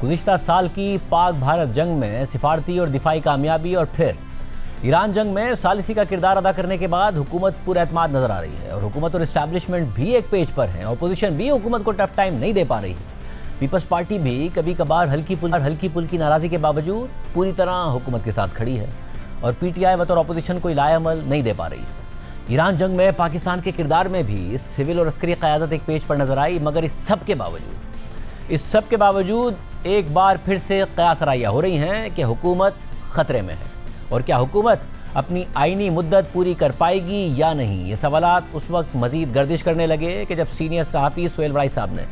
गुज़िश्ता साल की पाक भारत जंग में सिफारती और दिफाई कामयाबी और फिर ईरान जंग में सालिसी का किरदार अदा करने के बाद हुकूमत पुरएतमाद नजर आ रही है और हुकूमत और इस्टेब्लिशमेंट भी एक पेज पर है। अपोजिशन भी हुकूमत को टफ टाइम नहीं दे पा रही है। पीपल्स पार्टी भी कभी कभार हल्की पुल की नाराज़गी के बावजूद पूरी तरह हुकूमत के साथ खड़ी है और पीटीआई बतौर अपोजिशन कोई लाएअमल नहीं दे पा रही है। ईरान जंग में पाकिस्तान के किरदार में भी सिविल और अस्करी क़यादत एक पेज पर नजर आई, मगर इस सब के बावजूद एक बार फिर से क़यासराइयाँ हो रही हैं कि हुकूमत ख़तरे में है और क्या हुकूमत अपनी आईनी मुद्दत पूरी कर पाएगी या नहीं। ये सवालात उस वक्त मज़ीद गर्दिश करने लगे कि जब सीनियर सहाफ़ी सुहेल वड़ाई साहब ने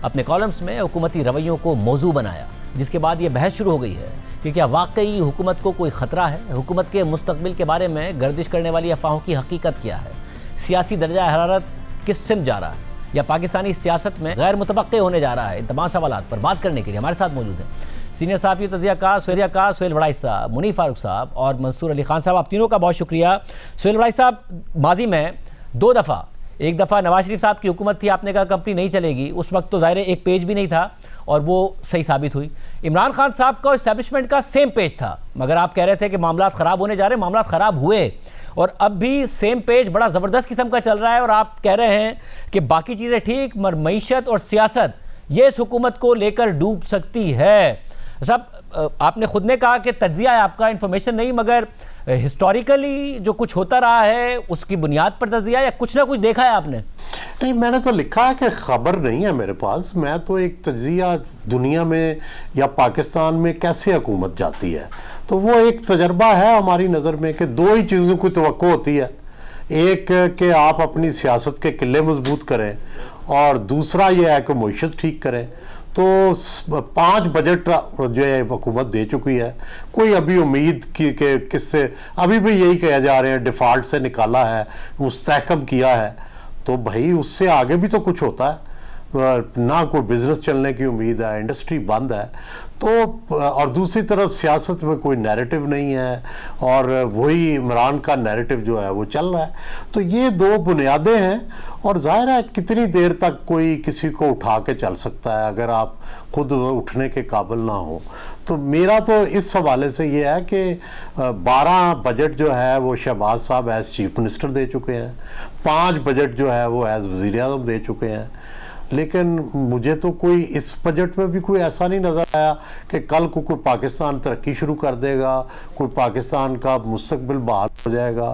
अपने कॉलम्स में हुकूमती रवैयों को मौजू बनाया, जिसके बाद ये बहस शुरू हो गई है कि क्या वाकई हुकूमत को कोई ख़तरा है। हुकूमत के मुस्तकबिल के बारे में गर्दिश करने वाली अफवाहों की हकीकत क्या है, सियासी दर्जा हरारत किस सिम जा रहा है या पाकिस्तानी सियासत में गैर मुतवक्के होने जा रहा है। इन तमाम सवालात पर बात करने के लिए हमारे साथ मौजूद हैं सीनियर सहाफ़ी तज़कियाकार सुहेल वड़ाई साहब, मुनीर फारूक साहब और मंसूर अली खान साहब। आप तीनों का बहुत शुक्रिया। सुहेल वड़ाई साहब, माजी में दो दफ़ा, एक दफ़ा नवाज शरीफ साहब की हुकूमत थी, आपने कहा कंपनी नहीं चलेगी, उस वक्त तो ज़ाहिर एक पेज भी नहीं था और वो सही साबित हुई। इमरान खान साहब का इस्टेब्लिशमेंट का सेम पेज था, मगर आप कह रहे थे कि मामला ख़राब होने जा रहे हैं, मामला ख़राब हुए और अब भी सेम पेज बड़ा ज़बरदस्त किस्म का चल रहा है और आप कह रहे हैं कि बाकी चीज़ें ठीक, मगर मईशत और सियासत ये इस हुकूमत को लेकर डूब सकती है। साहब, आपने खुद ने कहा कि तज्जिया है आपका, इन्फॉर्मेशन नहीं, मगर हिस्टोरिकली जो कुछ होता रहा है उसकी बुनियाद पर तज्जिया या कुछ ना कुछ देखा है आपने? नहीं, मैंने तो लिखा है कि खबर नहीं है मेरे पास। मैं तो एक तज्जिया दुनिया में या पाकिस्तान में कैसे हुकूमत जाती है, तो वो एक तजर्बा है हमारी नज़र में कि दो ही चीज़ों की तवक्को होती है। एक कि आप अपनी सियासत के किले मजबूत करें और दूसरा ये है कि मईशत ठीक करें। तो 5 बजट जो है हुकूमत दे चुकी है। कोई अभी उम्मीद की कि किससे, अभी भी यही कहा जा रहे हैं डिफ़ॉल्ट से निकाला है, मुस्तहकम किया है, तो भाई उससे आगे भी तो कुछ होता है ना। कोई बिजनेस चलने की उम्मीद है, इंडस्ट्री बंद है, तो और दूसरी तरफ सियासत में कोई नैरेटिव नहीं है और वही इमरान का नैरेटिव जो है वो चल रहा है। तो ये दो बुनियादें हैं और जाहिर है कितनी देर तक कोई किसी को उठा के चल सकता है अगर आप खुद उठने के काबिल ना हो। तो मेरा तो इस हवाले से ये है कि 12 बजट जो है वो शहबाज साहब एज चीफ मिनिस्टर दे चुके हैं, 5 बजट जो है वो एज वज़ीर-ए-आज़म दे चुके हैं, लेकिन मुझे तो कोई इस बजट में भी कोई ऐसा नहीं नज़र आया कि कल को कोई पाकिस्तान तरक्की शुरू कर देगा, कोई पाकिस्तान का मुस्तकबिल बहाल हो जाएगा।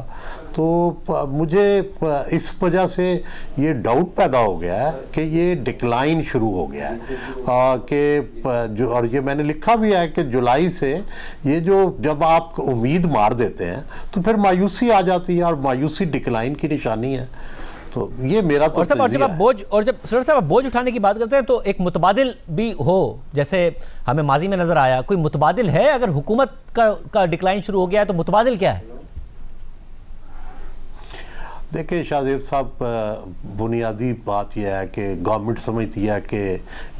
तो मुझे इस वजह से ये डाउट पैदा हो गया है कि ये डिक्लाइन शुरू हो गया है कि जो, और ये मैंने लिखा भी है कि जुलाई से ये जो जब आप उम्मीद मार देते हैं तो फिर मायूसी आ जाती है और मायूसी डिक्लाइन की निशानी है। तो ये मेरा तो जब आप बोझ उठाने की बात करते हैं तो एक मुतबादिल भी हो, जैसे हमें माजी में नजर आया, कोई मुतबादिल है? अगर हुकूमत का डिक्लाइन शुरू हो गया है तो मुतबादिल क्या है? देखिए शाहजेब साहब, बुनियादी बात यह है कि गवर्नमेंट समझती है कि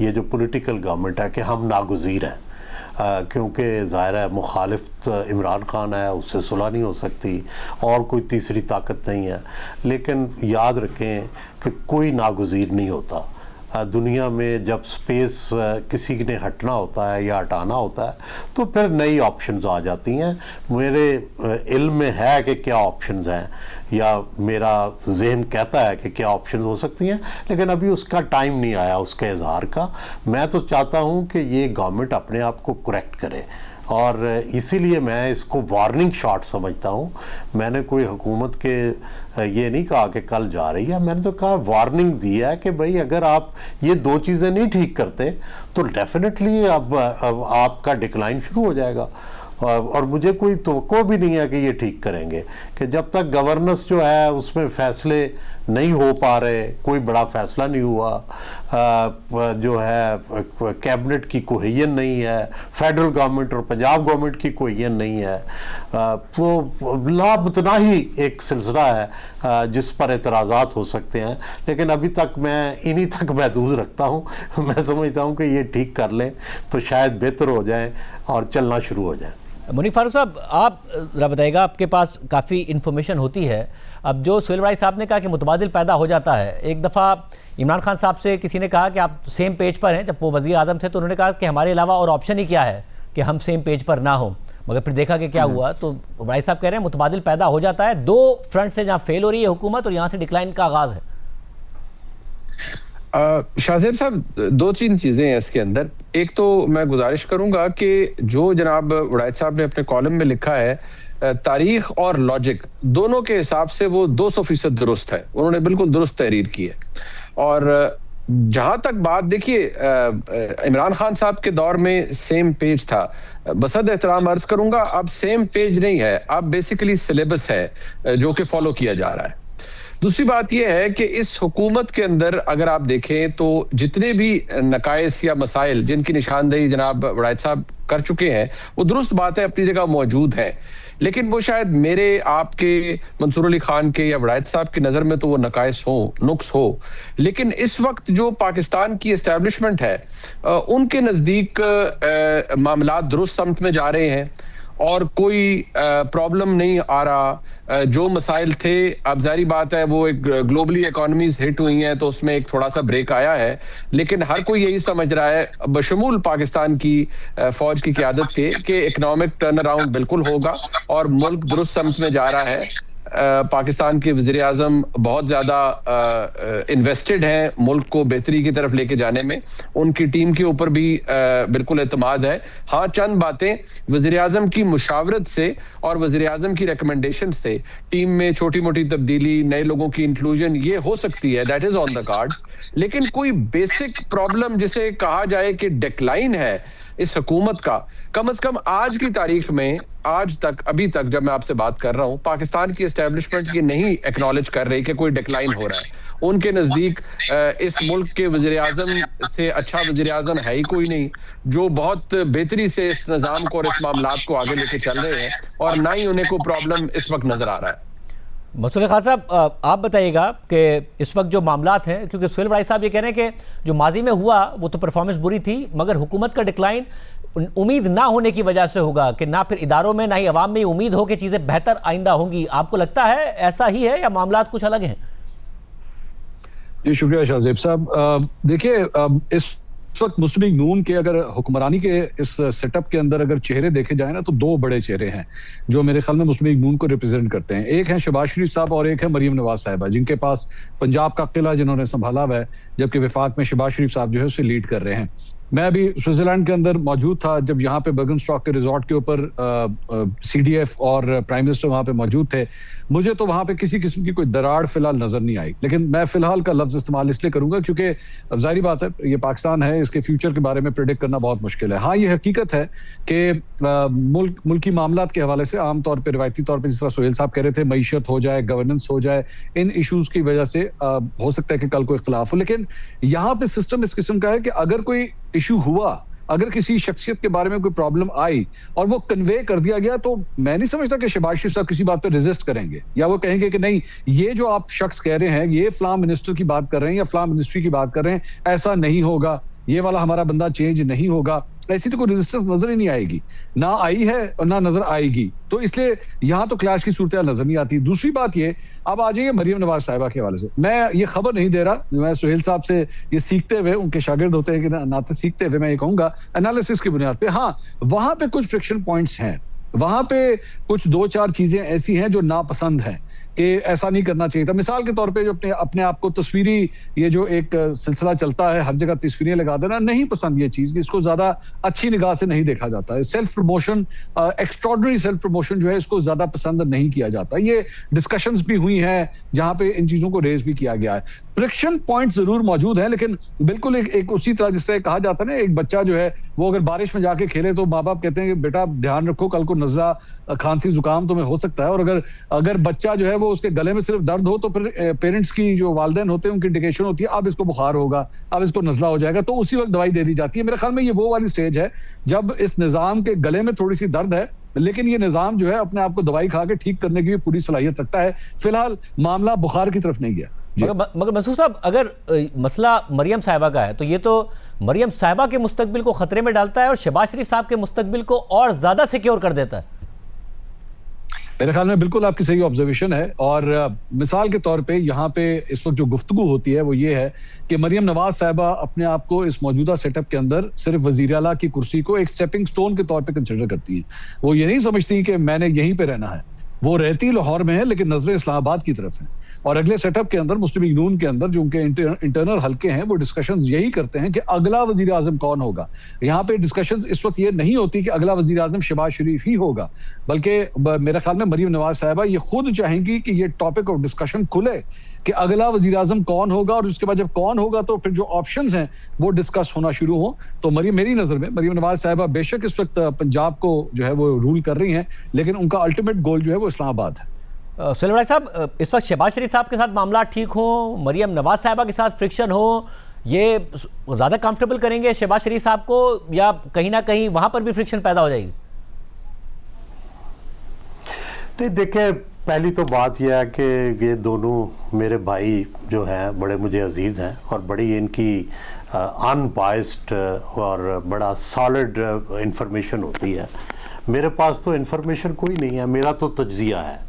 ये जो पॉलिटिकल गवर्नमेंट है कि हम नागुज़ीर हैं, क्योंकि ज़ाहिर है मुखालिफ इमरान खान है, उससे सुलह नहीं हो सकती और कोई तीसरी ताकत नहीं है। लेकिन याद रखें कि कोई नागुज़ीर नहीं होता दुनिया में। जब स्पेस किसी ने हटना होता है या हटाना होता है तो फिर नई ऑप्शंस आ जाती हैं। मेरे इल्म में है कि क्या ऑप्शंस हैं या मेरा जहन कहता है कि क्या ऑप्शंस हो सकती हैं, लेकिन अभी उसका टाइम नहीं आया उसके इजहार का। मैं तो चाहता हूं कि ये गवर्नमेंट अपने आप को करेक्ट करे और इसीलिए मैं इसको वार्निंग शॉट समझता हूँ। मैंने कोई हुकूमत के ये नहीं कहा कि कल जा रही है, मैंने तो कहा वार्निंग दी है कि भाई अगर आप ये दो चीज़ें नहीं ठीक करते तो डेफिनेटली अब आपका डिक्लाइन शुरू हो जाएगा। और मुझे कोई तवक्को भी नहीं है कि ये ठीक करेंगे कि जब तक गवर्नेंस जो है उसमें फ़ैसले नहीं हो पा रहे, कोई बड़ा फ़ैसला नहीं हुआ, जो है कैबिनेट की कोहेजन नहीं है, फेडरल गवर्नमेंट और पंजाब गवर्नमेंट की कोहेजन नहीं है, तो लामतनाही एक सिलसिला है जिस पर एतराज़ात हो सकते हैं। लेकिन अभी तक मैं इन्हीं तक महदूद रखता हूँ। मैं समझता हूँ कि ये ठीक कर लें तो शायद बेहतर हो जाए और चलना शुरू हो जाए। मुनीफ फारूक साहब, आप जरा बताइएगा, आपके पास काफ़ी इन्फॉर्मेशन होती है। अब जो सुहेल वड़ाई साहब ने कहा कि मुतबादिल पैदा हो जाता है, एक दफ़ा इमरान खान साहब से किसी ने कहा कि आप सेम पेज पर हैं, जब वो वज़ीर आज़म थे तो उन्होंने कहा कि हमारे अलावा और ऑप्शन ही क्या है कि हम सेम पेज पर ना हो। मगर फिर देखा कि क्या हुआ, तो वड़ाई साहब कह रहे हैं मुतबादिल पैदा हो जाता है, दो फ्रंट से जहाँ फेल हो रही है हुकूमत और यहाँ से डिक्लाइन का आगाज़ है। शाहजेब साहब, दो तीन चीजें हैं इसके अंदर। एक तो मैं गुजारिश करूंगा कि जो जनाब वड़ाई साहब ने अपने कॉलम में लिखा है, तारीख और लॉजिक दोनों के हिसाब से वो 200% दुरुस्त है। उन्होंने बिल्कुल दुरुस्त तहरीर की है। और जहां तक बात, देखिए, इमरान खान साहब के दौर में सेम पेज था। बसद एहतराम अर्ज करूंगा, अब सेम पेज नहीं है, अब बेसिकली सिलेबस है जो कि फॉलो किया जा रहा है। दूसरी बात यह है कि इस हुकूमत के अंदर अगर आप देखें तो जितने भी नकाइस या मसाइल जिनकी निशानदेही जनाब वड़ाई साहब कर चुके हैं, वो दुरुस्त बात है, अपनी जगह मौजूद है। लेकिन वो शायद मेरे, आपके, मंसूर अली खान के या वड़ाई साहब की नज़र में तो वो नकाइस हो, नुक्स हो। लेकिन इस वक्त जो पाकिस्तान की एस्टेब्लिशमेंट है, उनके नज़दीक मामला दुरुस्त समत में जा रहे हैं और कोई प्रॉब्लम नहीं आ रहा। जो मसाइल थे, अब जारी बात है वो एक ग्लोबली इकोनॉमीज हिट हुई हैं तो उसमें एक थोड़ा सा ब्रेक आया है, लेकिन हर कोई यही समझ रहा है बशमूल पाकिस्तान की फौज की क़यादत के कि इकोनॉमिक टर्न अराउंड बिल्कुल होगा और मुल्क दुरुस्त समत में जा रहा है। पाकिस्तान के वज़ीर आज़म बहुत ज़्यादा इन्वेस्टेड हैं मुल्क को बेहतरी की तरफ लेके जाने में। उनकी टीम के ऊपर भी बिल्कुल एतमाद है। हाँ, चंद बातें वज़ीर आज़म की मुशावरत से और वज़ीर आज़म की रिकमेंडेशन से टीम में छोटी मोटी तब्दीली, नए लोगों की इंक्लूजन ये हो सकती है, that is on the cards. लेकिन कोई बेसिक प्रॉब्लम जिसे कहा जाए कि डिक्लाइन है इस हुकूमत का, कम से कम आज की तारीख में, आज तक, अभी तक जब मैं आपसे बात कर रहा हूं, पाकिस्तान की एस्टेब्लिशमेंट ये नहीं एक्नॉलेज कर रही कि कोई डिक्लाइन हो रहा है। उनके नजदीक इस मुल्क के वज़ीर आज़म से अच्छा वज़ीर आज़म है ही कोई नहीं जो बहुत बेहतरी से इस निज़ाम को और इस मामलात को आगे लेके चल रहे हैं, और ना ही उन्हें कोई प्रॉब्लम इस वक्त नजर आ रहा है। मंसूर खान साहब, आप बताइएगा कि इस वक्त जो मामलात हैं, क्योंकि सुहेल वड़ाई साहब ये कह रहे हैं कि जो माजी में हुआ वो तो परफॉर्मेंस बुरी थी, मगर हुकूमत का डिक्लाइन उम्मीद ना होने की वजह से होगा कि ना फिर इदारों में ना ही अवाम में उम्मीद हो कि चीज़ें बेहतर आइंदा होंगी। आपको लगता है ऐसा ही है या मामलात कुछ अलग हैं? जी शुक्रिया शाहजेब साहब। देखिए, इस वक्त मुस्लिम लीग नून के अगर हुक्मरानी के इस सेटअप के अंदर अगर चेहरे देखे जाए ना, तो दो बड़े चेहरे हैं जो मेरे ख्याल में मुस्लिम लीग नून को रिप्रेजेंट करते हैं। एक है शहबाज शरीफ साहब और एक है मरियम नवाज साहिबा, जिनके पास पंजाब का किला जिन्होंने संभाला हुआ है, जबकि विफाक में शहबाज शरीफ साहब जो है उसे लीड कर रहे हैं। मैं अभी स्विट्जरलैंड के अंदर मौजूद था जब यहाँ पे बर्गनस्टॉक के रिजॉर्ट के ऊपर सीडीएफ और प्राइम मिनिस्टर वहाँ पे मौजूद थे। मुझे तो वहाँ पे किसी किस्म की कोई दरार फिलहाल नजर नहीं आई, लेकिन मैं फिलहाल का लफ्ज इस्तेमाल इसलिए करूंगा क्योंकि जाहिर बात है ये पाकिस्तान है, इसके फ्यूचर के बारे में प्रेडिक्ट करना बहुत मुश्किल है। हाँ, ये हकीकत है कि मुल्की मामलात के हवाले से आमतौर पर, रिवायती तौर पर, जिस तरह सुहेल साहब कह रहे थे, मईशत हो जाए, गवर्नेंस हो जाए, इन इशूज की वजह से हो सकता है कि कल को इख्तलाफ हो। लेकिन यहाँ पे सिस्टम इस किस्म का है कि अगर कोई इशू हुआ, अगर किसी शख्सियत के बारे में कोई प्रॉब्लम आई और वो कन्वे कर दिया गया, तो मैं नहीं समझता कि शहबाज शरीफ साहब किसी बात पे रेजिस्ट करेंगे या वो कहेंगे कि नहीं, ये जो आप शख्स कह रहे हैं, ये फलां मिनिस्टर की बात कर रहे हैं या फलां मिनिस्ट्री की बात कर रहे हैं, ऐसा नहीं होगा, ये वाला हमारा बंदा चेंज नहीं होगा। ऐसी तो कोई रेजिस्टेंस नजर ही नहीं आएगी, ना आई है और ना नजर आएगी। तो इसलिए यहाँ तो क्लैश की सूरत नजर नहीं आती। दूसरी बात ये, अब आ जाइए मरियम नवाज साहिबा के हवाले से। मैं ये खबर नहीं दे रहा, मैं सुहेल साहब से ये सीखते हुए, उनके शागिर्द होते हैं कि नाते सीखते हुए मैं ये कहूंगा एनालिसिस की बुनियाद पे, हाँ वहां पे कुछ फ्रिक्शन पॉइंट्स हैं, वहां पे कुछ दो चार चीजें ऐसी हैं जो नापसंद हैं कि ऐसा नहीं करना चाहिए था। मिसाल के तौर पे जो अपने आप को तस्वीरी, ये जो एक सिलसिला चलता है, हर जगह तस्वीरें लगा देना, नहीं पसंद ये चीज, इसको ज्यादा अच्छी निगाह से नहीं देखा जाता है। Self promotion, extraordinary self promotion जो है, इसको ज्यादा पसंद नहीं किया जाता। ये डिस्कशंस भी हुई हैं जहां पे इन चीजों को रेज भी किया गया है। फ्रिक्शन पॉइंट जरूर मौजूद है, लेकिन बिल्कुल एक उसी तरह जिस तरह कहा जाता है ना, एक बच्चा जो है वो अगर बारिश में जाके खेले तो माँ बाप कहते हैं कि बेटा ध्यान रखो, कल को नजला, खांसी, जुकाम तुम्हें हो सकता है। और अगर बच्चा जो है वो उसके गले में सिर्फ दर्द हो तो फिर पेरेंट्स की जो वालिदैन होते हैं उनकी इंडिकेशन होती है अब इसको बुखार होगा, अब इसको नजला हो जाएगा, तो उसी वक्त दवाई दे दी जाती है। मेरे ख्याल में ये वो वाली स्टेज है जब इस निजाम के गले में थोड़ी सी दर्द है, लेकिन ये निजाम जो है अपने आप को दवाई खा के ठीक करने की भी पूरी सलाहियत रखता है। फिलहाल मामला बुखार की तरफ नहीं गया। मगर मंसूर साहब, अगर मसला मरियम साहिबा का है तो ये तो मरियम साहिबा के मुस्तकबिल को खतरे में डालता है और शहबाज शरीफ साहब के मुस्तकबिल को और ज्यादा सिक्योर कर देता है? मेरे ख्याल में बिल्कुल आपकी सही ऑब्जर्वेशन है। और मिसाल के तौर पे यहाँ पे इस वक्त जो गुफ्तगू होती है वो ये है कि मरियम नवाज साहिबा अपने आप को इस मौजूदा सेटअप के अंदर सिर्फ वजीर आला की कुर्सी को एक स्टेपिंग स्टोन के तौर पे कंसिडर करती है। वो ये नहीं समझती कि मैंने यहीं पे रहना है। वो रहती लाहौर में है लेकिन नजरें इस्लामाबाद की तरफ है। और अगले सेटअप के अंदर मुस्लिम लीग नून के अंदर जो उनके इंटरनल हल्के हैं वो डिस्कशंस यही करते हैं कि अगला वजीर आजम कौन होगा। यहाँ पे डिस्कशंस इस वक्त ये नहीं होती कि अगला वजीर आजम शहबाज शरीफ ही होगा, बल्कि मेरे ख्याल में मरियम नवाज साहिबा ये खुद चाहेंगी कि ये टॉपिक ऑफ डिस्कशन खुले कि अगला वजीर आजम कौन होगा, और उसके बाद जब कौन होगा तो फिर जो ऑप्शंस हैं वो डिस्कस होना शुरू हो। तो मेरी नजर में मरियम नवाज साहिबा बेशक इस वक्त पंजाब को जो है वो रूल कर रही हैं, लेकिन उनका अल्टीमेट गोल जो है वो इस्लामाबाद है। सुलेमान साहब, इस वक्त शहबाज शरीफ साहब के साथ मामला ठीक हो, मरियम नवाज साहिबा के साथ फ्रिक्शन हो, ये ज़्यादा कंफर्टेबल करेंगे शहबाज शरीफ साहब को, या कहीं ना कहीं वहां पर भी फ्रिक्शन पैदा हो जाएगी? नहीं, देखिए, पहली तो बात यह है कि ये दोनों मेरे भाई जो हैं बड़े मुझे अजीज़ हैं और बड़ी इनकी अनबाइस्ड और बड़ा सॉलिड इंफॉर्मेशन होती है। मेरे पास तो इंफॉर्मेशन कोई नहीं है, मेरा तो तज्जिया है।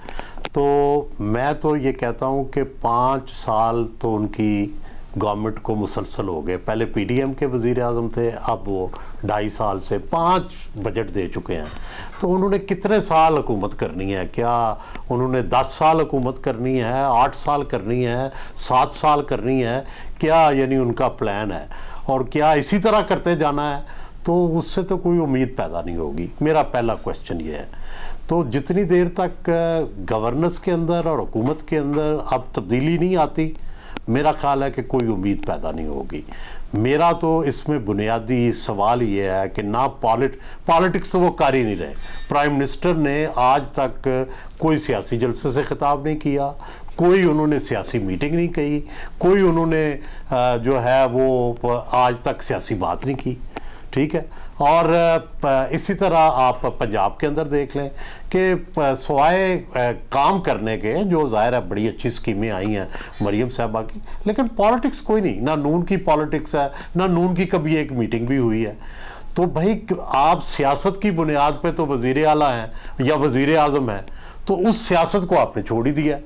तो मैं तो ये कहता हूँ कि 5 साल तो उनकी गवर्नमेंट को मुसलसल हो गए। पहले पीडीएम के वज़ीर आज़म थे, अब वो 2.5 साल से 5 बजट दे चुके हैं। तो उन्होंने कितने साल हुकूमत करनी है? क्या उन्होंने 10 साल हुकूमत करनी है, 8 साल करनी है, 7 साल करनी है? क्या यानी उनका प्लान है? और क्या इसी तरह करते जाना है? तो उससे तो कोई उम्मीद पैदा नहीं होगी। मेरा पहला क्वेश्चन ये है। तो जितनी देर तक गवर्नेंस के अंदर और हुकूमत के अंदर अब तब्दीली नहीं आती, मेरा ख्याल है कि कोई उम्मीद पैदा नहीं होगी। मेरा तो इसमें बुनियादी सवाल ये है कि ना पॉलिटिक्स तो वो कर ही नहीं रहे। प्राइम मिनिस्टर ने आज तक कोई सियासी जलसे से खिताब नहीं किया, कोई उन्होंने सियासी मीटिंग नहीं कही, कोई उन्होंने जो है वो आज तक सियासी बात नहीं की। ठीक है। और इसी तरह आप पंजाब के अंदर देख लें कि सवाए काम करने के, जो ज़ाहिर है बड़ी अच्छी स्कीमें आई हैं मरियम साहिबा की, लेकिन पॉलिटिक्स कोई नहीं, ना नून की पॉलिटिक्स है, ना नून की कभी एक मीटिंग भी हुई है। तो भाई आप सियासत की बुनियाद पे तो वज़ीर आला हैं या वज़ीर आज़म हैं, तो उस सियासत को आपने छोड़ ही दिया।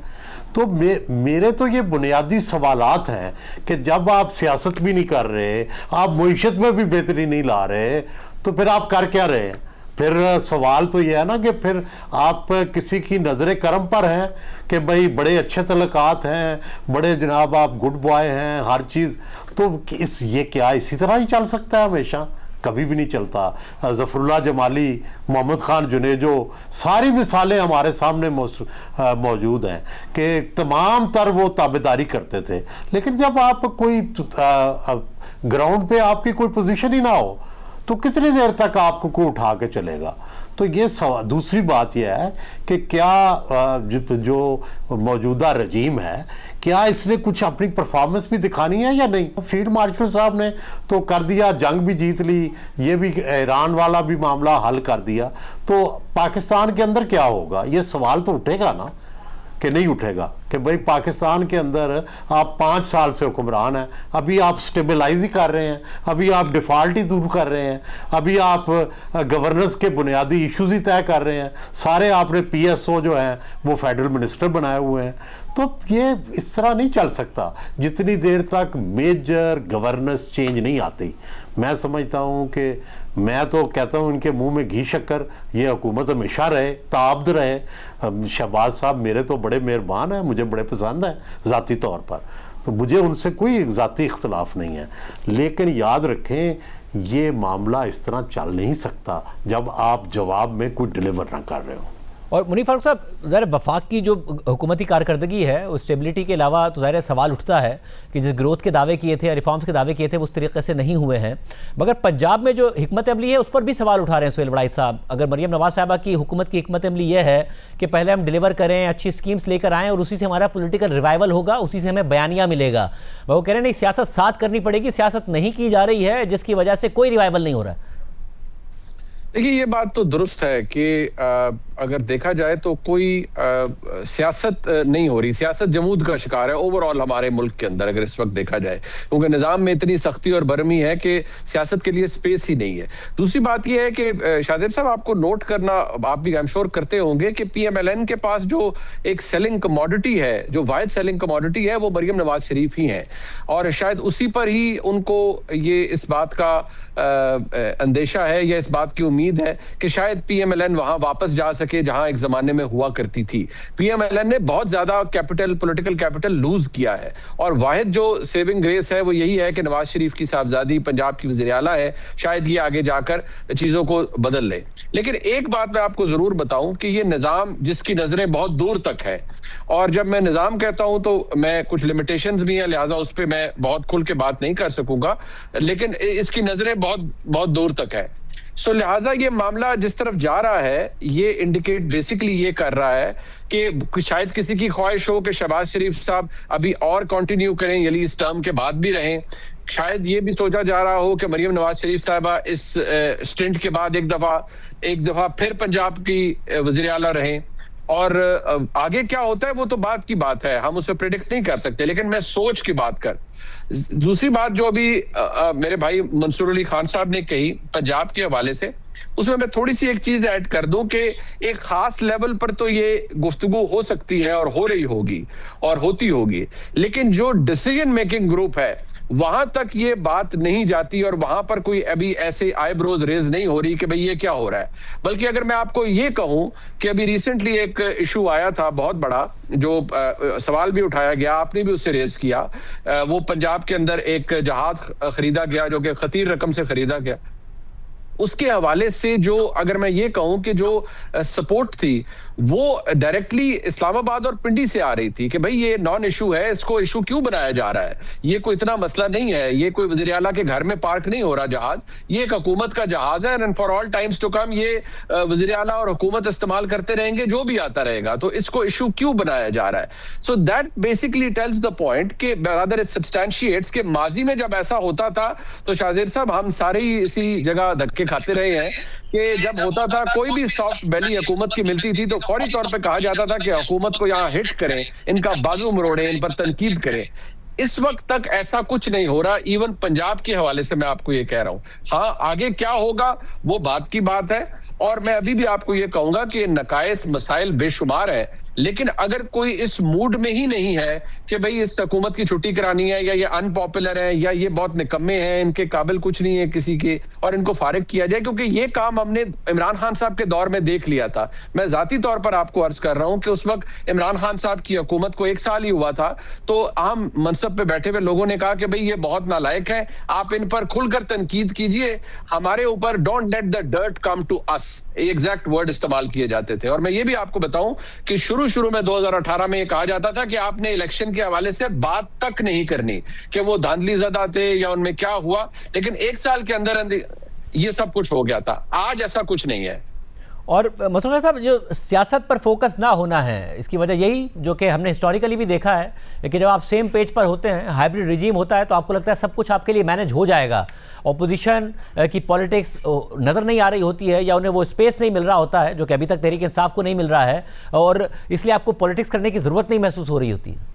तो मेरे तो ये बुनियादी सवालात हैं कि जब आप सियासत भी नहीं कर रहे, आप मईशत में भी बेहतरी नहीं ला रहे, तो फिर आप कर क्या रहे हैं? फिर सवाल तो ये है ना कि फिर आप किसी की नज़र करम पर हैं कि भाई बड़े अच्छे तलक़ात हैं, बड़े जनाब आप गुड बॉय हैं, हर चीज़। तो ये क्या इसी तरह ही चल सकता है हमेशा? कभी भी नहीं चलता। ज़फ़रुल्लाह जमाली, मोहम्मद ख़ान जुनेजो, सारी मिसालें हमारे सामने मौजूद हैं कि तमाम तर वो ताबेदारी करते थे। लेकिन जब आप कोई ग्राउंड पे आपकी कोई पोजीशन ही ना हो, तो कितनी देर तक आपको कोई उठा के चलेगा? तो ये दूसरी बात यह है कि क्या जो मौजूदा रजीम है, क्या इसने कुछ अपनी परफॉर्मेंस भी दिखानी है या नहीं? फील्ड मार्शल साहब ने तो कर दिया, जंग भी जीत ली, ये भी ईरान वाला भी मामला हल कर दिया। तो पाकिस्तान के अंदर क्या होगा? ये सवाल तो उठेगा ना, कि नहीं उठेगा? कि भाई पाकिस्तान के अंदर आप 5 साल से हुक्मरान हैं, अभी आप स्टेबलाइज ही कर रहे हैं, अभी आप डिफ़ॉल्ट ही दूर कर रहे हैं, अभी आप गवर्नेंस के बुनियादी इश्यूज ही तय कर रहे हैं, सारे आपने PSO जो हैं वो फेडरल मिनिस्टर बनाए हुए हैं। तो ये इस तरह नहीं चल सकता जितनी देर तक मेजर गवर्नेंस चेंज नहीं आती। मैं समझता हूँ कि मैं तो कहता हूँ इनके मुंह में घी शक्कर, ये हुकूमत हमेशा रहे, ताब्द रहे। शहबाज साहब मेरे तो बड़े मेहरबान हैं, मुझे बड़े पसंद हैं ज़ाती तौर पर, तो मुझे उनसे कोई ज़ाती इख्तलाफ नहीं है। लेकिन याद रखें ये मामला इस तरह चल नहीं सकता जब आप जवाब में कोई डिलीवर ना कर रहे हो। और मुनीर फारूक साहब, ज़रा वफाक की जो हुकूमती कारकर्दगी है उस स्टेबिलिटी के अलावा तो ज़ाहिर सवाल उठता है कि जिस ग्रोथ के दावे किए थे, रिफॉर्म्स के दावे किए थे, वो उस तरीके से नहीं हुए हैं। मगर पंजाब में जो हिकमत अमली है उस पर भी सवाल उठा रहे हैं सुहेल वड़ाइच साहब। अगर मरियम नवाज साहिबा की हुकूमत की हिकमत अमली ये है कि पहले हम डिलीवर करें, अच्छी स्कीम्स लेकर आएँ और उसी से हमारा पॉलिटिकल रिवाइवल होगा, उसी से हमें बयानिया मिलेगा, वो कह रहे हैं नहीं, सियासत साथ करनी पड़ेगी, सियासत नहीं की जा रही है जिसकी वजह से कोई रिवाइवल नहीं हो रहा है। देखिए, ये बात तो दुरुस्त है कि अगर देखा जाए तो कोई सियासत नहीं हो रही, सियासत जमूद का शिकार है ओवरऑल हमारे मुल्क के अंदर अगर इस वक्त देखा जाए, क्योंकि निजाम में इतनी सख्ती और बरमी है कि सियासत के लिए स्पेस ही नहीं है। दूसरी बात यह है कि शाहजेब साहब, आपको नोट करना, आप भी आई एम श्योर करते होंगे कि PMLN के पास जो एक सेलिंग कमोडिटी है, जो वाहिद सेलिंग कमोडिटी है, वो मरियम नवाज शरीफ ही है, और शायद उसी पर ही उनको ये इस बात का अंदेशा है या इस बात की उम्मीद है कि शायद PMLN वहां वापस जा सके जहां एक जमाने में हुआ करती थी। PMLN ने बहुत ज्यादा कैपिटल, पॉलिटिकल कैपिटल लूज किया है, और वाहिद जो सेविंग ग्रेस है वो यही है कि नवाज शरीफ की साहबजादी पंजाब की वज़ीर आला है, शायद ये आगे जाकर चीजों को बदल ले। लेकिन एक बात मैं आपको जरूर बताऊं कि ये निजाम जिसकी नजरें बहुत दूर तक है, और जब मैं निजाम कहता हूं तो मैं कुछ लिमिटेशंस भी हैं, लिहाजा उस पर मैं बहुत खुल के बात नहीं कर सकूंगा, लेकिन इसकी नजरें बहुत बहुत दूर तक है। सो लिहाजा ये मामला जिस तरफ जा रहा है, ये इंडिकेट बेसिकली ये कर रहा है कि शायद किसी की ख्वाहिश हो कि शहबाज शरीफ साहब अभी और कंटिन्यू करें, यानी इस टर्म के बाद भी रहें। शायद ये भी सोचा जा रहा हो कि मरियम नवाज शरीफ साहबा इस स्टिंट के बाद एक दफा फिर पंजाब की वज़ीर आला रहें, और आगे क्या होता है वो तो बात की बात है, हम उसे प्रेडिक्ट नहीं कर सकते, लेकिन मैं सोच की बात कर। दूसरी बात जो अभी मेरे भाई मंसूर अली खान साहब ने कही पंजाब के हवाले से, उसमें मैं थोड़ी सी एक चीज ऐड कर दूं कि एक खास लेवल पर तो ये गुफ्तगू हो सकती है और हो रही होगी और होती होगी, लेकिन जो डिसीजन मेकिंग ग्रुप है वहां तक ये बात नहीं जाती, और वहां पर कोई अभी ऐसे आईब्रोज रेज नहीं हो रही कि भाई ये क्या हो रहा है। बल्कि अगर मैं आपको ये कहूं कि अभी रिसेंटली एक इशू आया था बहुत बड़ा, जो सवाल भी उठाया गया, आपने भी उससे रेज किया, वो पंजाब के अंदर एक जहाज खरीदा गया जो कि खतीर रकम से खरीदा गया। उसके हवाले से जो अगर मैं ये कहूं कि जो सपोर्ट थी वो डायरेक्टली इस्लामाबाद और पिंडी से आ रही थी कि भाई ये नॉन इशू है, इसको इशू क्यों बनाया जा रहा है, ये कोई इतना मसला नहीं है, ये कोई वज़ीर आला के घर में पार्क नहीं हो रहा जहाज, ये एक हुकूमत का जहाज है, and for all times to come ये वज़ीर आला और हुकूमत इस्तेमाल करते रहेंगे, जो भी आता रहेगा, तो इसको इशू क्यों बनाया जा रहा है। So that basically tells the point कि रादर इट सब्सटैंशिएट्स कि माजी में जब ऐसा होता था तो शाहजेब साहब हम सारे ही इसी जगह धक्के खाते रहे हैं कि जब होता था कोई भी सॉफ्ट बैली हुकूमत की मिलती थी तो फौरी तौर पे कहा जाता था कि हुकूमत को यहाँ हिट करें, इनका बाजू मरोड़ें, इन पर तनकीद करें। इस वक्त तक ऐसा कुछ नहीं हो रहा, इवन पंजाब के हवाले से मैं आपको ये कह रहा हूं। हाँ, आगे क्या होगा वो बात की बात है, और मैं अभी भी आपको ये कहूंगा कि नकायस मसाइल बेशुमार है, लेकिन अगर कोई इस मूड में ही नहीं है कि भाई इस हुकूमत की छुट्टी करानी है, या ये अनपॉपुलर है, या ये बहुत निकम्मे हैं, इनके काबिल कुछ नहीं है किसी के, और इनको फारिग किया जाए, क्योंकि ये काम हमने इमरान खान साहब के दौर में देख लिया था। मैं जाती तौर पर आपको अर्ज कर रहा हूं कि उस वक्त इमरान खान साहब की हुकूमत को 1 साल ही हुआ था, तो अहम मनसब पे बैठे हुए लोगों ने कहा कि भाई ये बहुत नालायक है, आप इन पर खुलकर तनकीद कीजिए, हमारे ऊपर don't let the dirt come to us, exact word इस्तेमाल किए जाते थे। और मैं ये भी आपको बताऊं कि शुरू में 2018 में ये कहा जाता था कि आपने इलेक्शन के हवाले से बात तक नहीं करनी कि वो धांधली ज़दा थे या उनमें क्या हुआ, लेकिन 1 साल के अंदर ये सब कुछ हो गया था। आज ऐसा कुछ नहीं है। और मसूद साहब, जो सियासत पर फोकस ना होना है, इसकी वजह यही जो कि हमने हिस्टोरिकली भी देखा है कि जब आप सेम पेज पर होते हैं, हाइब्रिड रिजीम होता है, तो आपको लगता है सब कुछ आपके लिए मैनेज हो जाएगा। ऑपोजिशन की पॉलिटिक्स नज़र नहीं आ रही होती है, या उन्हें वो स्पेस नहीं मिल रहा होता है जो कि अभी तक तहरीक इंसाफ को नहीं मिल रहा है, और इसलिए आपको पॉलिटिक्स करने की ज़रूरत नहीं महसूस हो रही होती है।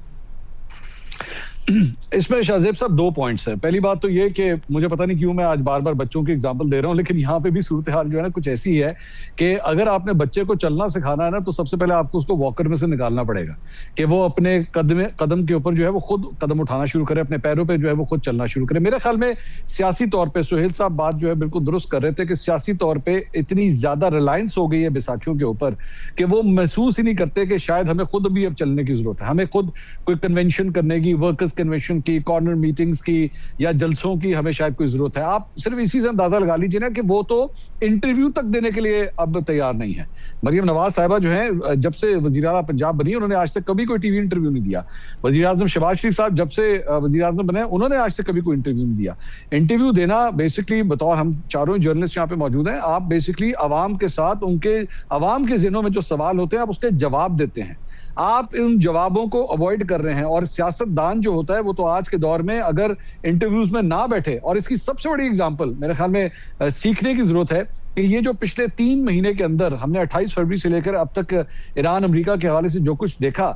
इसमें शाहजेब साहब 2 पॉइंट्स हैं। पहली बात तो ये कि मुझे पता नहीं क्यों मैं आज बार बार बच्चों की एग्जांपल दे रहा हूं, लेकिन यहाँ पे भी सूरत हाल जो है ना कुछ ऐसी है कि अगर आपने बच्चे को चलना सिखाना है ना, तो सबसे पहले आपको उसको वॉकर में से निकालना पड़ेगा कि वो अपने कदम के ऊपर जो है वो खुद कदम उठाना शुरू करे, अपने पैरों पर जो है वो खुद चलना शुरू करे। मेरे ख्याल में सियासी तौर पर सुहेल साहब बात जो है बिल्कुल दुरुस्त कर रहे थे कि सियासी तौर पर इतनी ज्यादा रिलायंस हो गई है बैसाखियों के ऊपर कि वो महसूस ही नहीं करते कि शायद हमें खुद भी अब चलने की जरूरत है, हमें खुद कोई कन्वेंशन करने की, वर्कर्स कन्वेंशन की, कॉर्नर मीटिंग्स की या जलसों की हमें शायद कोई जरूरत है। आप सिर्फ इसी से अंदाजा लगा लीजिए ना कि वो तो इंटरव्यू तक देने के लिए अब तैयार नहीं है। मरियम नवाज साहिबा जो है, जब से वजीर आला पंजाब बनी उन्होंने आज तक कभी कोई टीवी इंटरव्यू नहीं दिया। वजीर आजम शहबाज शरीफ साहब जब से वजीर आजम बने उन्होंने आज तक कभी कोई इंटरव्यू नहीं दिया। इंटरव्यू देना बेसिकली, बतौर हम चारों जर्नलिस्ट यहाँ पे मौजूद हैं, आप बेसिकली अवाम के साथ उनके अवाम के ज़हनों में जो सवाल होते हैं आप उसके जवाब देते हैं, आप उन जवाबों को अवॉइड कर रहे हैं। और सियासतदान जो होते होता है वो तो आज के दौर में अगर इंटरव्यूज में ना बैठे, और इसकी सबसे बड़ी एग्जांपल मेरे ख्याल में सीखने की जरूरत है कि ये जो पिछले 3 महीने के अंदर हमने 28 फरवरी से लेकर अब तक ईरान अमेरिका के हवाले से जो कुछ देखा,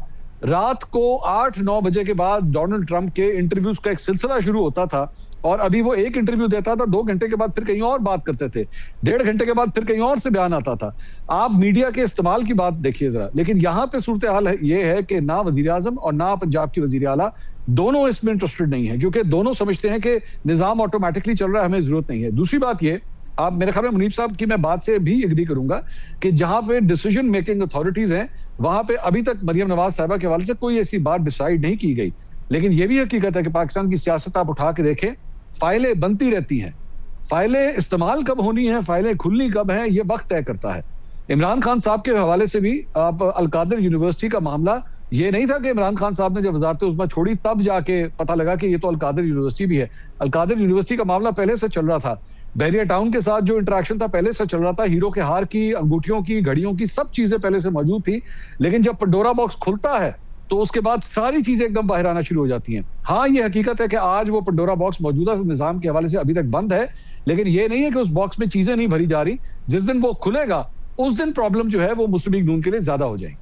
रात को 8-9 बजे के बाद डोनाल्ड ट्रंप के इंटरव्यूज का एक सिलसिला शुरू होता था, और अभी वो एक इंटरव्यू देता था, 2 घंटे के बाद फिर कहीं और बात करते थे, 1.5 घंटे के बाद फिर कहीं और से बयान आता था। आप मीडिया के इस्तेमाल की बात देखिए जरा। लेकिन यहाँ पे सूरत हाल ये है कि ना वजीर आजम और ना पंजाब की वजीर आला दोनों इसमें इंटरेस्टेड नहीं है, क्योंकि दोनों समझते हैं कि निजाम ऑटोमेटिकली चल रहा है, हमें जरूरत नहीं है। दूसरी बात ये, आप मेरे ख्याल में मुनीफ साहब की मैं बात से भी एग्री करूंगा कि जहां पे डिसीजन मेकिंग अथॉरिटीज हैं वहां पे अभी तक मरियम नवाज साहिबा के हवाले से कोई ऐसी बात डिसाइड नहीं की गई। लेकिन यह भी हकीकत है कि पाकिस्तान की सियासत आप उठा के देखें, फाइलें बनती रहती हैं, फाइलें इस्तेमाल कब होनी है, फाइलें खुलनी कब है, ये वक्त तय करता है। इमरान खान साहब के हवाले से भी आप अलकादिर यूनिवर्सिटी का मामला, ये नहीं था कि इमरान खान साहब ने जब वजारत उज़्मा छोड़ी तब जाके पता लगा कि ये तो अलकादिर यूनिवर्सिटी भी है। अलकादिर यूनिवर्सिटी का मामला पहले से चल रहा था, बहरिया टाउन के साथ जो इंटरेक्शन था पहले से चल रहा था, हीरो के हार की, अंगूठियों की, घड़ियों की, सब चीजें पहले से मौजूद थी। लेकिन जब पंडोरा बॉक्स खुलता है तो उसके बाद सारी चीजें एकदम बाहर आना शुरू हो जाती हैं। हाँ, ये हकीकत है कि आज वो पंडोरा बॉक्स मौजूदा निजाम के हवाले से अभी तक बंद है, लेकिन ये नहीं है कि उस बॉक्स में चीजें नहीं भरी जा रही। जिस दिन वो खुलेगा उस दिन प्रॉब्लम जो है वो मुस्लिम लीग नून के लिए ज्यादा हो जाएगी।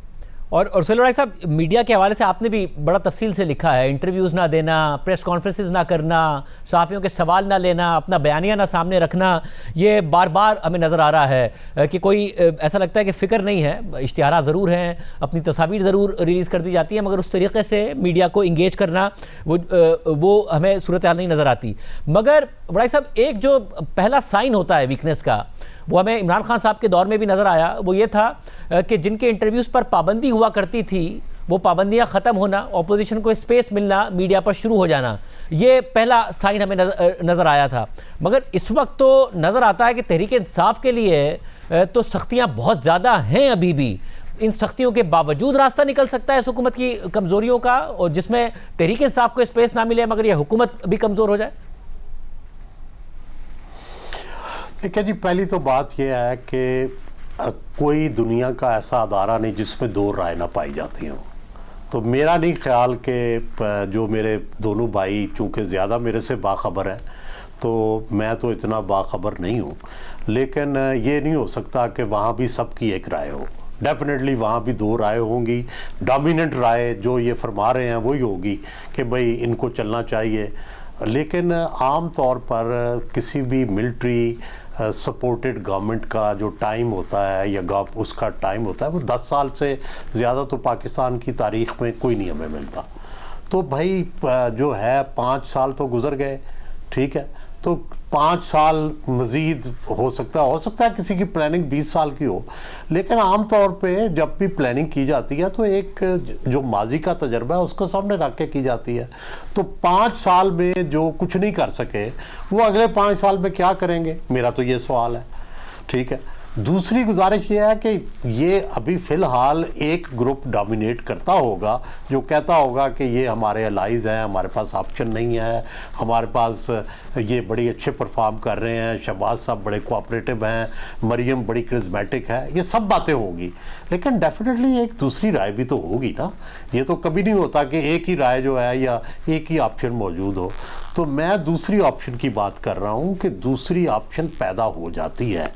और सैयद साहब, मीडिया के हवाले से आपने भी बड़ा तफसील से लिखा है, इंटरव्यूज़ ना देना, प्रेस कॉन्फ्रेंसेस ना करना, सहाफ़ियों के सवाल ना लेना, अपना बयानिया ना सामने रखना, ये बार बार हमें नज़र आ रहा है कि कोई ऐसा लगता है कि फ़िक्र नहीं है। इश्तिहारात ज़रूर हैं, अपनी तस्वीर ज़रूर रिलीज़ कर दी जाती है, मगर उस तरीके से मीडिया को इंगेज करना वो हमें सूरत हाल नहीं नज़र आती। मगर बड़ा साहब, एक जो पहला साइन होता है वीकनेस का, वो हमें इमरान खान साहब के दौर में भी नज़र आया। वो ये था कि जिनके इंटरव्यूज़ पर पाबंदी हुआ करती थी वो पाबंदियां ख़त्म होना, ऑपोजिशन को स्पेस मिलना, मीडिया पर शुरू हो जाना, ये पहला साइन हमें नज़र आया था। मगर इस वक्त तो नज़र आता है कि तहरीक इंसाफ के लिए तो सख्तियाँ बहुत ज़्यादा हैं अभी भी। इन सख्तियों के बावजूद रास्ता निकल सकता है इस हुकूमत की कमज़ोरियों का, और जिसमें तहरीक इंसाफ को स्पेस ना मिले मगर यह हुकूमत भी कमज़ोर हो जाए। देखिए जी, पहली तो बात यह है कि कोई दुनिया का ऐसा अदारा नहीं जिसमें दो राय ना पाई जाती हों। तो मेरा नहीं ख्याल कि जो मेरे दोनों भाई चूँकि ज़्यादा मेरे से बाखबर हैं, तो मैं तो इतना बाखबर नहीं हूँ, लेकिन ये नहीं हो सकता कि वहाँ भी सबकी एक राय हो। डेफिनेटली वहाँ भी दो राय होंगी। डोमिनेंट राय जो ये फरमा रहे हैं वही होगी कि भाई इनको चलना चाहिए। लेकिन आम तौर पर किसी भी मिलिट्री सपोर्टेड गवर्नमेंट का जो टाइम होता है या उसका टाइम होता है वो 10 साल से ज़्यादा तो पाकिस्तान की तारीख़ में कोई नहीं हमें मिलता। तो भाई जो है 5 साल तो गुज़र गए, ठीक है, तो 5 साल मज़ीद हो सकता है किसी की प्लानिंग 20 साल की हो। लेकिन आम तौर पे जब भी प्लानिंग की जाती है तो एक जो माजी का तजर्बा है उसको सामने रख के की जाती है। तो 5 साल में जो कुछ नहीं कर सके वो अगले 5 साल में क्या करेंगे, मेरा तो ये सवाल है, ठीक है। दूसरी गुजारिश ये है कि ये अभी फ़िलहाल एक ग्रुप डोमिनेट करता होगा जो कहता होगा कि ये हमारे अलाइज हैं, हमारे पास ऑप्शन नहीं है, हमारे पास ये बड़ी अच्छे परफॉर्म कर रहे हैं, शहबाज साहब बड़े कोऑपरेटिव हैं, मरियम बड़ी करिस्मेटिक है, ये सब बातें होगी। लेकिन डेफिनेटली एक दूसरी राय भी तो होगी ना। ये तो कभी नहीं होता कि एक ही राय जो है या एक ही ऑप्शन मौजूद हो। तो मैं दूसरी ऑप्शन की बात कर रहा हूँ कि दूसरी ऑप्शन पैदा हो जाती है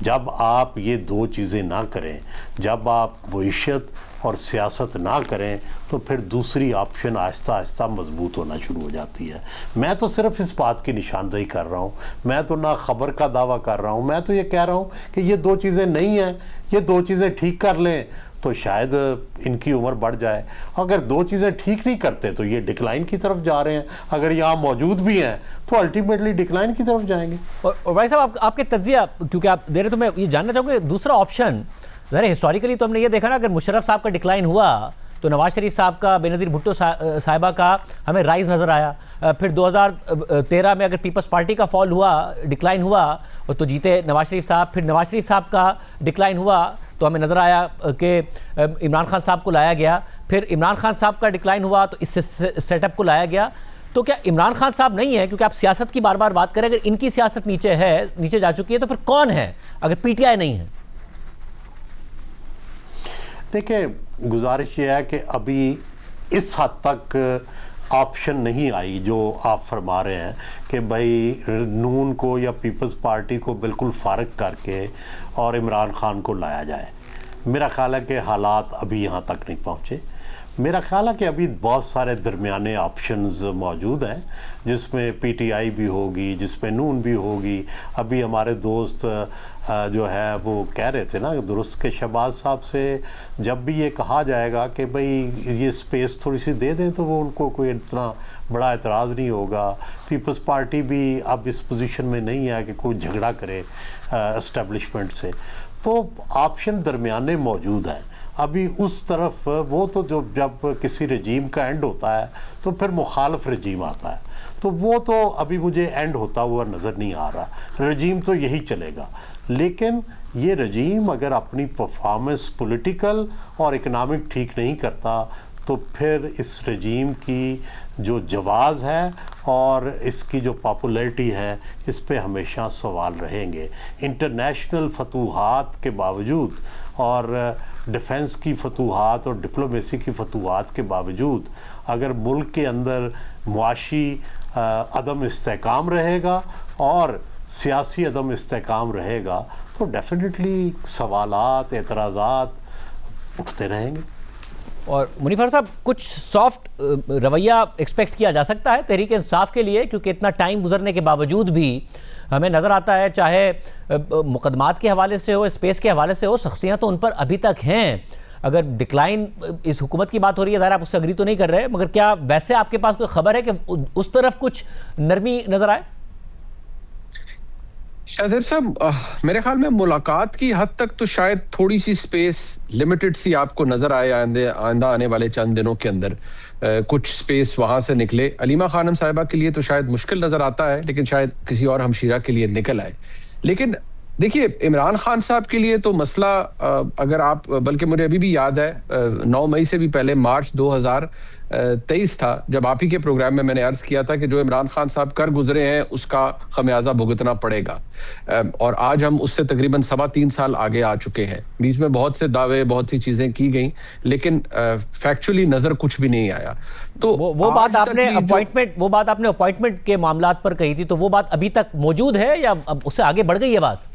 जब आप ये दो चीज़ें ना करें, जब आप मईशत और सियासत ना करें, तो फिर दूसरी ऑप्शन आहिस्ता आहिस्ता मजबूत होना शुरू हो जाती है। मैं तो सिर्फ इस बात की निशानदेही कर रहा हूँ, मैं तो ना खबर का दावा कर रहा हूँ, मैं तो ये कह रहा हूँ कि ये दो चीज़ें नहीं हैं, ये दो चीज़ें ठीक कर लें तो शायद इनकी उम्र बढ़ जाए। अगर दो चीज़ें ठीक नहीं करते तो ये डिक्लाइन की तरफ जा रहे हैं, अगर यहाँ मौजूद भी हैं तो अल्टीमेटली डिक्लाइन की तरफ जाएंगे। और भाई साहब, आपके तज्जिया क्योंकि आप दे रहे, तो मैं ये जानना चाहूँगा दूसरा ऑप्शन ज़रा हिस्टोरिकली तो हमने ये देखा ना, अगर मुशर्रफ साहब का डिक्लाइन हुआ तो नवाज शरीफ साहब का, बेनज़ीर भुट्टो साहिबा का हमें राइज नज़र आया। फिर 2013 में अगर पीपल्स पार्टी का फॉल हुआ, डिक्लाइन हुआ, तो जीते नवाज शरीफ साहब। फिर नवाज शरीफ साहब का डिक्लाइन हुआ तो हमें नज़र आया कि इमरान खान साहब को लाया गया। फिर इमरान खान साहब का डिक्लाइन हुआ तो इस सेटअप को लाया गया। तो क्या इमरान खान साहब नहीं है, क्योंकि आप सियासत की बार बार बात करें, अगर इनकी सियासत नीचे जा चुकी है तो फिर कौन है अगर पीटीआई नहीं है? देखिए, गुजारिश ये है कि अभी इस हद तक ऑप्शन नहीं आई जो आप फरमा रहे हैं कि भाई नून को या पीपल्स पार्टी को बिल्कुल फारग करके और इमरान खान को लाया जाए। मेरा ख्याल है कि हालात अभी यहाँ तक नहीं पहुँचे। मेरा ख्याल है कि अभी बहुत सारे दरमियाने ऑप्शंस मौजूद हैं, जिसमें पीटीआई भी होगी, जिसमें नून भी होगी। अभी हमारे दोस्त जो है वो कह रहे थे ना दुरुस्त के शहबाज साहब से, जब भी ये कहा जाएगा कि भाई ये स्पेस थोड़ी सी दे दें तो वो उनको कोई इतना बड़ा एतराज़ नहीं होगा। पीपल्स पार्टी भी अब इस पोजीशन में नहीं है कि कोई झगड़ा करे एस्टेब्लिशमेंट से। तो ऑप्शन दरमियाने मौजूद हैं। अभी उस तरफ वो तो जब किसी रजीम का एंड होता है तो फिर मुखालफ रजीम आता है, तो वो तो अभी मुझे एंड होता हुआ नज़र नहीं आ रहा। रजीम तो यही चलेगा, लेकिन ये रजीम अगर अपनी परफॉर्मेंस पॉलिटिकल और इकनॉमिक ठीक नहीं करता तो फिर इस रजीम की जो जवाज़ है और इसकी जो पॉपुलैरिटी है, इस पे हमेशा सवाल रहेंगे। इंटरनेशनल फतूहात के बावजूद और डिफेंस की फतूहात और डिप्लोमेसी की फतूहात के बावजूद अगर मुल्क के अंदर मुआशी अदम इस्तेहकाम रहेगा और सियासी अदम इस्तेहकाम रहेगा तो डेफिनेटली सवालात, एतराज़ात उठते रहेंगे। और मुनीफर साहब, कुछ सॉफ्ट रवैया एक्सपेक्ट किया जा सकता है तहरीक इंसाफ के लिए, क्योंकि इतना टाइम गुजरने के बावजूद भी हमें नज़र आता है, चाहे मुकदमात के हवाले से हो, स्पेस के हवाले से हो, सख्तियाँ तो उन पर अभी तक हैं। अगर डिक्लाइन इस हुकूमत की बात हो रही है, ज़ाहिर आप उससे अग्री तो नहीं कर रहे, मगर क्या वैसे आपके पास कोई खबर है कि उस तरफ कुछ नरमी नज़र आए? शाहज़ेब साहब, मेरे ख्याल में मुलाकात की हद तक तो शायद थोड़ी सी स्पेस लिमिटेड सी आपको नजर आए आइंदा आने वाले चंद दिनों के अंदर कुछ स्पेस वहां से निकले। अलीमा खानम साहिबा के लिए तो शायद मुश्किल नजर आता है, लेकिन शायद किसी और हमशीरा के लिए निकल आए। लेकिन देखिए, इमरान खान साहब के लिए तो मसला, अगर आप, बल्कि मुझे अभी भी याद है 9 मई से भी पहले मार्च 2023 था जब आप ही के प्रोग्राम में मैंने अर्ज किया था कि जो इमरान खान साहब कर गुजरे हैं उसका खमियाजा भुगतना पड़ेगा। और आज हम उससे तकरीबन 3.25 साल आगे आ चुके हैं। बीच में बहुत से दावे, बहुत सी चीजें की गई, लेकिन फैक्चुअली नजर कुछ भी नहीं आया। तो वो बात आपने अपॉइंटमेंट के मामलात पर कही थी, तो वो बात अभी तक मौजूद है या अब उससे आगे बढ़ गई है बात?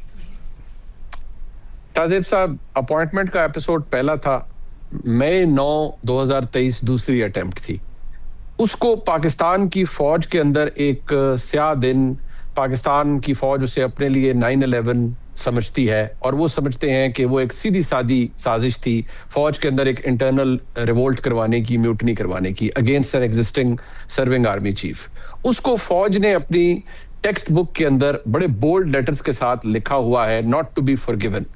शाहज़ेब साहब, अपॉइंटमेंट का एपिसोड पहला था, मई 9, 2023 दूसरी अटेम्प्ट थी। उसको पाकिस्तान की फौज के अंदर एक स्याह दिन, पाकिस्तान की फौज उसे अपने लिए 9/11 समझती है और वो समझते हैं कि वो एक सीधी सादी साजिश थी फौज के अंदर एक इंटरनल रिवोल्ट करवाने की, म्यूटनी करवाने की against an existing serving army chief. उसको फौज ने अपनी टेक्स्ट बुक के अंदर बड़े बोल्ड लेटर्स के साथ लिखा हुआ है, not to be forgiven,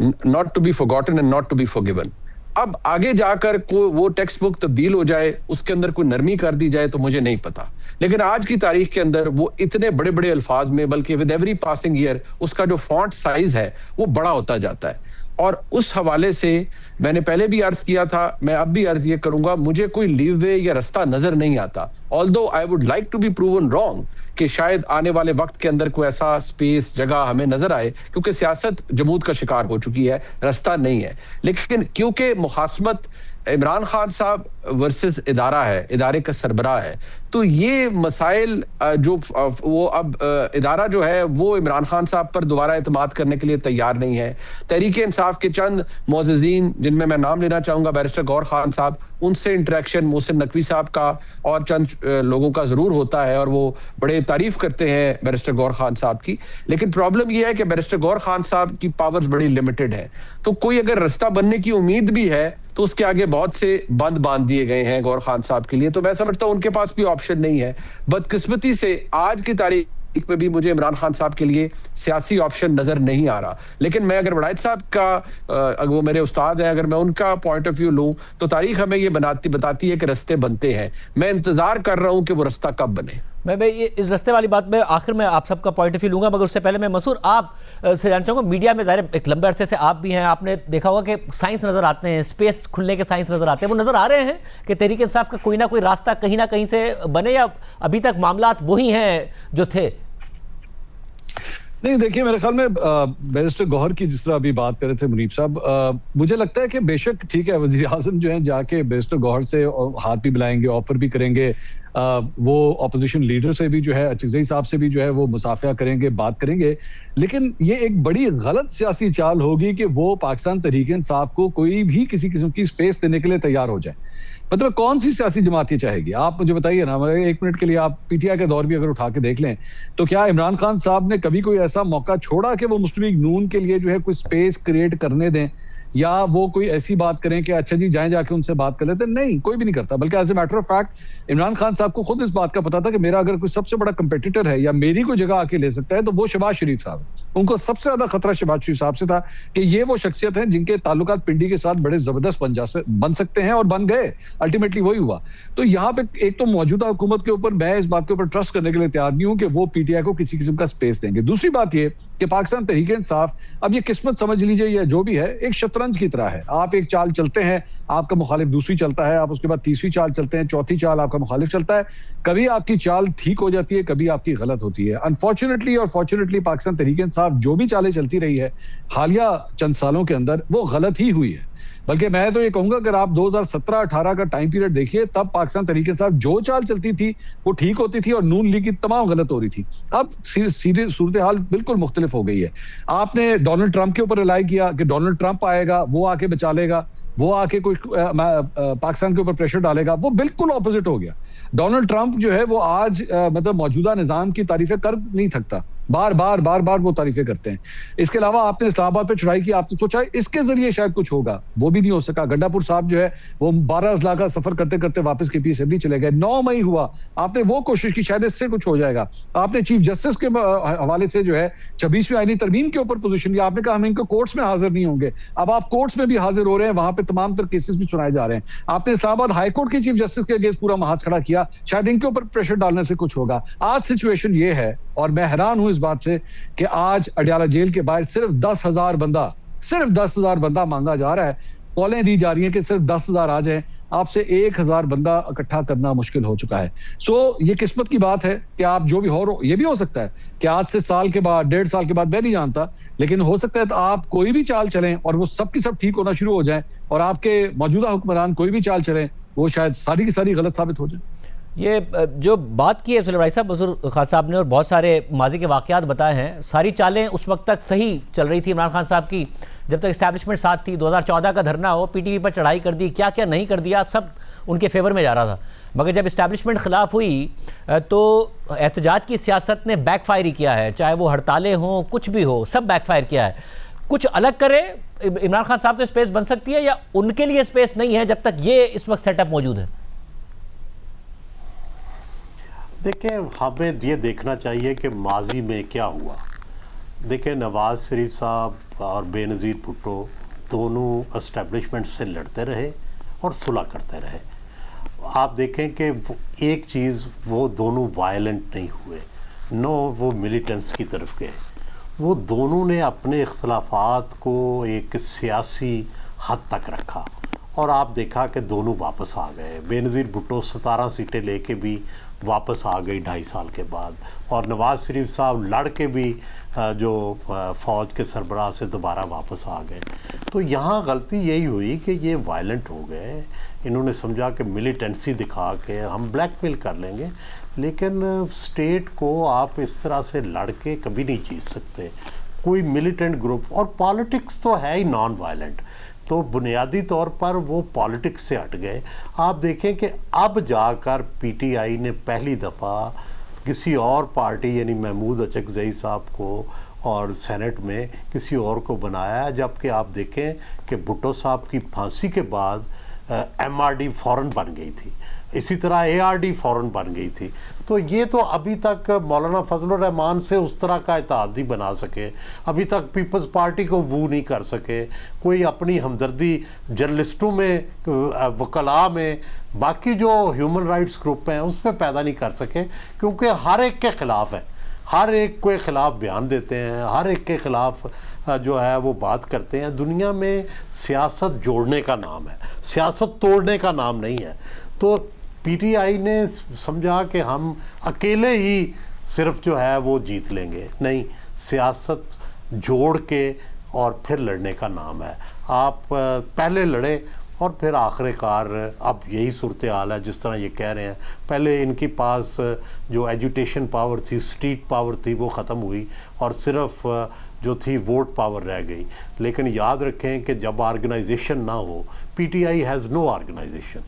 not to be forgotten and not to be forgiven. अब आगे जाकर कोई वो टेक्स्ट बुक तब्दील हो जाए, उसके अंदर कोई नरमी कर दी जाए तो मुझे नहीं पता, लेकिन आज की तारीख के अंदर वो इतने बड़े बड़े अल्फाज में, बल्कि विद एवरी पासिंग ईयर उसका जो फॉन्ट साइज है वो बड़ा होता जाता है। और उस हवाले से मैंने पहले भी अर्ज किया था, मैं अब भी अर्ज ये करूंगा, मुझे कोई लीव वे या रास्ता नजर नहीं आता। Although I would like to be proven wrong कि शायद आने वाले वक्त के अंदर कोई ऐसा स्पेस, जगह हमें नजर आए, क्योंकि सियासत जमूद का शिकार हो चुकी है, रास्ता नहीं है। लेकिन क्योंकि मुखासमत इमरान खान साहब वर्सेस इदारा है, इदारे का सरबराह है, तो ये मसाइल जो वो अब इदारा जो है वो इमरान खान साहब पर दोबारा एतमाद करने के लिए तैयार नहीं है। तहरीक इंसाफ के चंद मोअज़्ज़िज़ीन, जिनमें मैं नाम लेना चाहूंगा बैरिस्टर गौर खान साहब, उनसे इंटरेक्शन मोहसिन नकवी साहब का और चंद लोगों का जरूर होता है और वो बड़े तारीफ करते हैं बैरिस्टर गौर खान साहब की। लेकिन प्रॉब्लम यह है कि बैरिस्टर गौर खान साहब की पावर्स बड़ी लिमिटेड है, तो कोई अगर रास्ता बनने की उम्मीद भी है तो उसके आगे बहुत से बंद बांध दिए गए हैं गौर खान साहब के लिए। तो मैं समझता हूं उनके पास भी ऑप्शन नहीं है। बदकिस्मती से आज की तारीख में भी मुझे इमरान खान साहब के लिए सियासी ऑप्शन नजर नहीं आ रहा। लेकिन मैं अगर वड़ाइच साहब का, वो मेरे उस्ताद हैं, अगर मैं उनका पॉइंट ऑफ व्यू लूं तो तारीख हमें ये बताती है कि रास्ते बनते हैं। मैं इंतजार कर रहा हूं कि वो रास्ता कब बने। मैं ये इस रास्ते वाली बात में आखिर में आप सबका पॉइंट ऑफ व्यू लूंगा, मगर उससे पहले मैं मसूर आप से जानना चाहूँगा, मीडिया में ज़ाहिर एक लंबे अरसे से आप भी हैं, आपने देखा होगा कि साइंस नज़र आते हैं, स्पेस खुलने के साइंस नज़र आते हैं, वो नज़र आ रहे हैं कि तहरीक इंसाफ का कोई ना कोई रास्ता कहीं ना कहीं से बने, या अभी तक मामलात वही हैं जो थे? नहीं, देखिए मेरे ख्याल में बैरिस्टर गौहर की जिस तरह अभी बात कर रहे थे मुनीब साहब, मुझे लगता है कि बेशक ठीक है, वजीर आजम जो है जाके बैरिस्टर गौहर से हाथ भी मिलाएंगे, ऑफर भी करेंगे, वो ऑपोजिशन लीडर से भी जो है, अचकजई साहब से भी जो है वो मुसाफिया करेंगे, बात करेंगे, लेकिन ये एक बड़ी गलत सियासी चाल होगी कि वो पाकिस्तान तहरीक इंसाफ को कोई भी किसी किस्म की स्पेस देने के लिए तैयार हो जाए। मतलब कौन सी सियासी जमात ये चाहेगी? आप मुझे बताइए ना, एक मिनट के लिए आप पीटीआई का दौर भी अगर उठा के देख लें, तो क्या इमरान खान साहब ने कभी कोई ऐसा मौका छोड़ा कि वो मुस्लिम लीग नून के लिए जो है कोई स्पेस क्रिएट करने दें, या वो कोई ऐसी बात करें कि अच्छा जी जाएं जाके उनसे बात कर लेते हैं? नहीं, कोई भी नहीं करता। बल्कि as a matter of fact Imran Khan साहब को खुद इस बात का पता था कि मेरा अगर कोई सबसे बड़ा कंपेटिटर है या मेरी कोई जगह आके ले सकता है तो वो शहबाज शरीफ साहब है। उनको सबसे ज्यादा खतरा शहबाज शरीफ साहब से था कि ये वो शख्सियत है जिनके ताल्लुकात पिंडी के साथ बड़े जबरदस्त बन सकते हैं, और बन गए। अल्टीमेटली वही हुआ। तो यहाँ पे एक तो मौजूदा हुकूमत के ऊपर मैं इस बात के ऊपर ट्रस्ट करने के लिए तैयार नहीं हूं कि वो पीटीआई को किसी किस्म का स्पेस देंगे। दूसरी बात ये कि पाकिस्तान तहरीक इंसाफ, अब ये किस्मत समझ लीजिए या जो भी है, एक शतरंज की तरह है। आप एक चाल चलते हैं, आपका मुखालिफ दूसरी चलता है, आप उसके बाद तीसरी चाल चलते हैं, चौथी चाल आपका मुखालिफ चलता है। कभी आपकी चाल ठीक हो जाती है, कभी आपकी गलत होती है। अनफॉर्चुनेटली और फॉर्चुनेटली पाकिस्तान तहरीक इंसाफ जो भी चालें चलती रही है हालिया चंद सालों के अंदर, वो गलत ही हुई है। बल्कि मैं तो ये कहूंगा, अगर आप 2017-18 का टाइम पीरियड देखिए, तब पाकिस्तान तहरीक इंसाफ जो चाल चलती थी वो ठीक होती थी और नून लीग की तमाम गलत हो रही थी। अब सीधे सूरत हाल बिल्कुल मुख्तलिफ हो गई है। आपने डोनाल्ड ट्रंप के ऊपर रिलाई किया कि डोनाल्ड ट्रंप आएगा, वो आके बचा लेगा, वो आके कोई पाकिस्तान के ऊपर प्रेशर डालेगा। वो बिल्कुल ऑपोजिट हो गया। डोनाल्ड ट्रंप जो है वो आज मतलब मौजूदा निजाम की तारीफें कर नहीं थकता, बार बार वो तारीफें करते हैं। इसके अलावा आपने इस्लामाबाद पे चढ़ाई की, आपने सोचा इसके जरिए शायद कुछ होगा, वो भी नहीं हो सका। गड्डापुर साहब जो है वो 12 अजला का सफर करते करते वापस के पीएसएबी चले गए। 9 मई हुआ, आपने वो कोशिश की शायद इससे कुछ हो जाएगा। आपने चीफ जस्टिस के हवाले से जो है 26वीं आईनी तरमीम के ऊपर पोजीशन लिया, आपने कहा हम इनको कोर्ट्स में हाजिर नहीं होंगे। अब आप कोर्ट्स में भी हाजिर हो रहे हैं, वहां पे तमाम तर केसेस भी सुनाए जा रहे हैं। आपने इस्लामाबाद हाईकोर्ट के चीफ जस्टिस के अगेंस्ट पूरा महाज खड़ा किया, शायद इनके ऊपर प्रेशर डालने से कुछ होगा। आज सिचुएशन ये है, और मैं हैरान हूं इस बात से कि आज अडयाला जेल के बाहर सिर्फ 10,000 बंदा मांगा जा रहा है। कॉलें दी जा रही हैं कि सिर्फ 10,000 आ जाए, आपसे 1,000 बंदा इकट्ठा करना मुश्किल हो चुका है। ये किस्मत की बात है कि आप जो भी हो, ये भी हो सकता है कि आज से साल के बाद, 1.5 साल के बाद, मैं नहीं जानता, लेकिन हो सकता है तो आप कोई भी चाल चलें और वो सब की सब ठीक होना शुरू हो जाए, और आपके मौजूदा हुक्मरान कोई भी चाल चलें वो शायद सारी की सारी गलत साबित हो जाए। ये जो बात की है सुलेमान भाई साहब, बुजुर्ग खान साहब ने, और बहुत सारे माजी के वाक़यात बताए हैं, सारी चालें उस वक्त तक सही चल रही थी इमरान खान साहब की, जब तक इस्टेब्लिशमेंट साथ थी। 2014 का धरना हो, पीटीवी पर चढ़ाई कर दी, क्या क्या नहीं कर दिया, सब उनके फेवर में जा रहा था। मगर जब इस्टेब्लिशमेंट खिलाफ हुई तो एहतजाज की सियासत ने बैकफायर ही किया है। चाहे वो हड़तालें हों, कुछ भी हो, सब बैकफायर किया है। कुछ अलग करे इमरान खान साहब तो स्पेस बन सकती है, या उनके लिए स्पेस नहीं है जब तक ये इस वक्त सेटअप मौजूद है? देखिए, हमें ये देखना चाहिए कि माजी में क्या हुआ। देखिए, नवाज शरीफ साहब और बेनज़ीर भुट्टो दोनों एस्टेब्लिशमेंट से लड़ते रहे और सुलह करते रहे। आप देखें कि एक चीज़, वो दोनों वायलेंट नहीं हुए, नो वो मिलिटेंट्स की तरफ गए। वो दोनों ने अपने इख्तलाफात को एक सियासी हद तक रखा, और आप देखा कि दोनों वापस आ गए। बेनज़ीर भुट्टो 17 सीटें लेके भी वापस आ गई 2.5 साल के बाद, और नवाज़ शरीफ साहब लड़ के भी जो फ़ौज के सरबराह से दोबारा वापस आ गए। तो यहाँ गलती यही हुई कि ये वायलेंट हो गए। इन्होंने समझा कि मिलिटेंसी दिखा के हम ब्लैकमेल कर लेंगे, लेकिन स्टेट को आप इस तरह से लड़ के कभी नहीं जीत सकते। कोई मिलिटेंट ग्रुप, और पॉलिटिक्स तो है ही नॉन वायलेंट, तो बुनियादी तौर पर वो पॉलिटिक्स से हट गए। आप देखें कि अब जाकर पीटीआई ने पहली दफ़ा किसी और पार्टी, यानी महमूद अचकजई साहब को, और सेनेट में किसी और को बनाया, जबकि आप देखें कि भुट्टो साहब की फांसी के बाद एमआरडी फ़ौरन बन गई थी, इसी तरह एआरडी फ़ौरन बन गई थी। तो ये तो अभी तक मौलाना फजलुर रहमान से उस तरह का इत्तेहाद नहीं बना सके, अभी तक पीपल्स पार्टी को वो नहीं कर सके, कोई अपनी हमदर्दी जर्नलिस्टों में, वकला में, बाकी जो ह्यूमन राइट्स ग्रुप हैं उस पर पैदा नहीं कर सके, क्योंकि हर एक के ख़िलाफ़ है, हर एक के ख़िलाफ़ बयान देते हैं, हर एक के ख़िलाफ़ जो है वो बात करते हैं। दुनिया में सियासत जोड़ने का नाम है, सियासत तोड़ने का नाम नहीं है। तो पीटीआई ने समझा कि हम अकेले ही सिर्फ जो है वो जीत लेंगे, नहीं, सियासत जोड़ के और फिर लड़ने का नाम है। आप पहले लड़े और फिर आखिरकार अब यही सूरत हाल है जिस तरह ये कह रहे हैं। पहले इनके पास जो एजुटेशन पावर थी, स्ट्रीट पावर थी, वो ख़त्म हुई और सिर्फ जो थी वोट पावर रह गई। लेकिन याद रखें कि जब ऑर्गेनाइजेशन ना हो, पीटीआई हैज़ नो ऑर्गेनाइजेशन,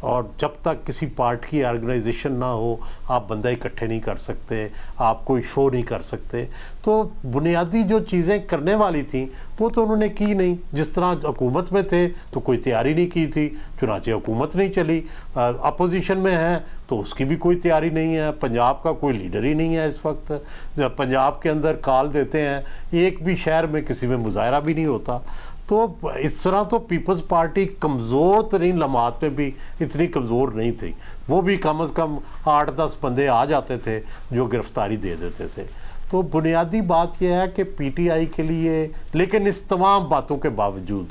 और जब तक किसी पार्टी की ऑर्गेनाइजेशन ना हो आप बंदा इकट्ठे नहीं कर सकते, आप कोई शो नहीं कर सकते। तो बुनियादी जो चीज़ें करने वाली थी वो तो उन्होंने की नहीं। जिस तरह हुकूमत में थे तो कोई तैयारी नहीं की थी, चुनाचे हुकूमत नहीं चली। अपोजिशन में है तो उसकी भी कोई तैयारी नहीं है। पंजाब का कोई लीडर ही नहीं है इस वक्त। पंजाब के अंदर कॉल देते हैं, एक भी शहर में किसी में मुजाहरा भी नहीं होता। तो इस तरह तो पीपल्स पार्टी कमज़ोर तरीन लम्हात में भी इतनी कमज़ोर नहीं थी। वो भी कम अज़ कम 8-10 बंदे आ जाते थे जो गिरफ्तारी दे देते थे। तो बुनियादी बात यह है कि पीटीआई के लिए, लेकिन इस तमाम बातों के बावजूद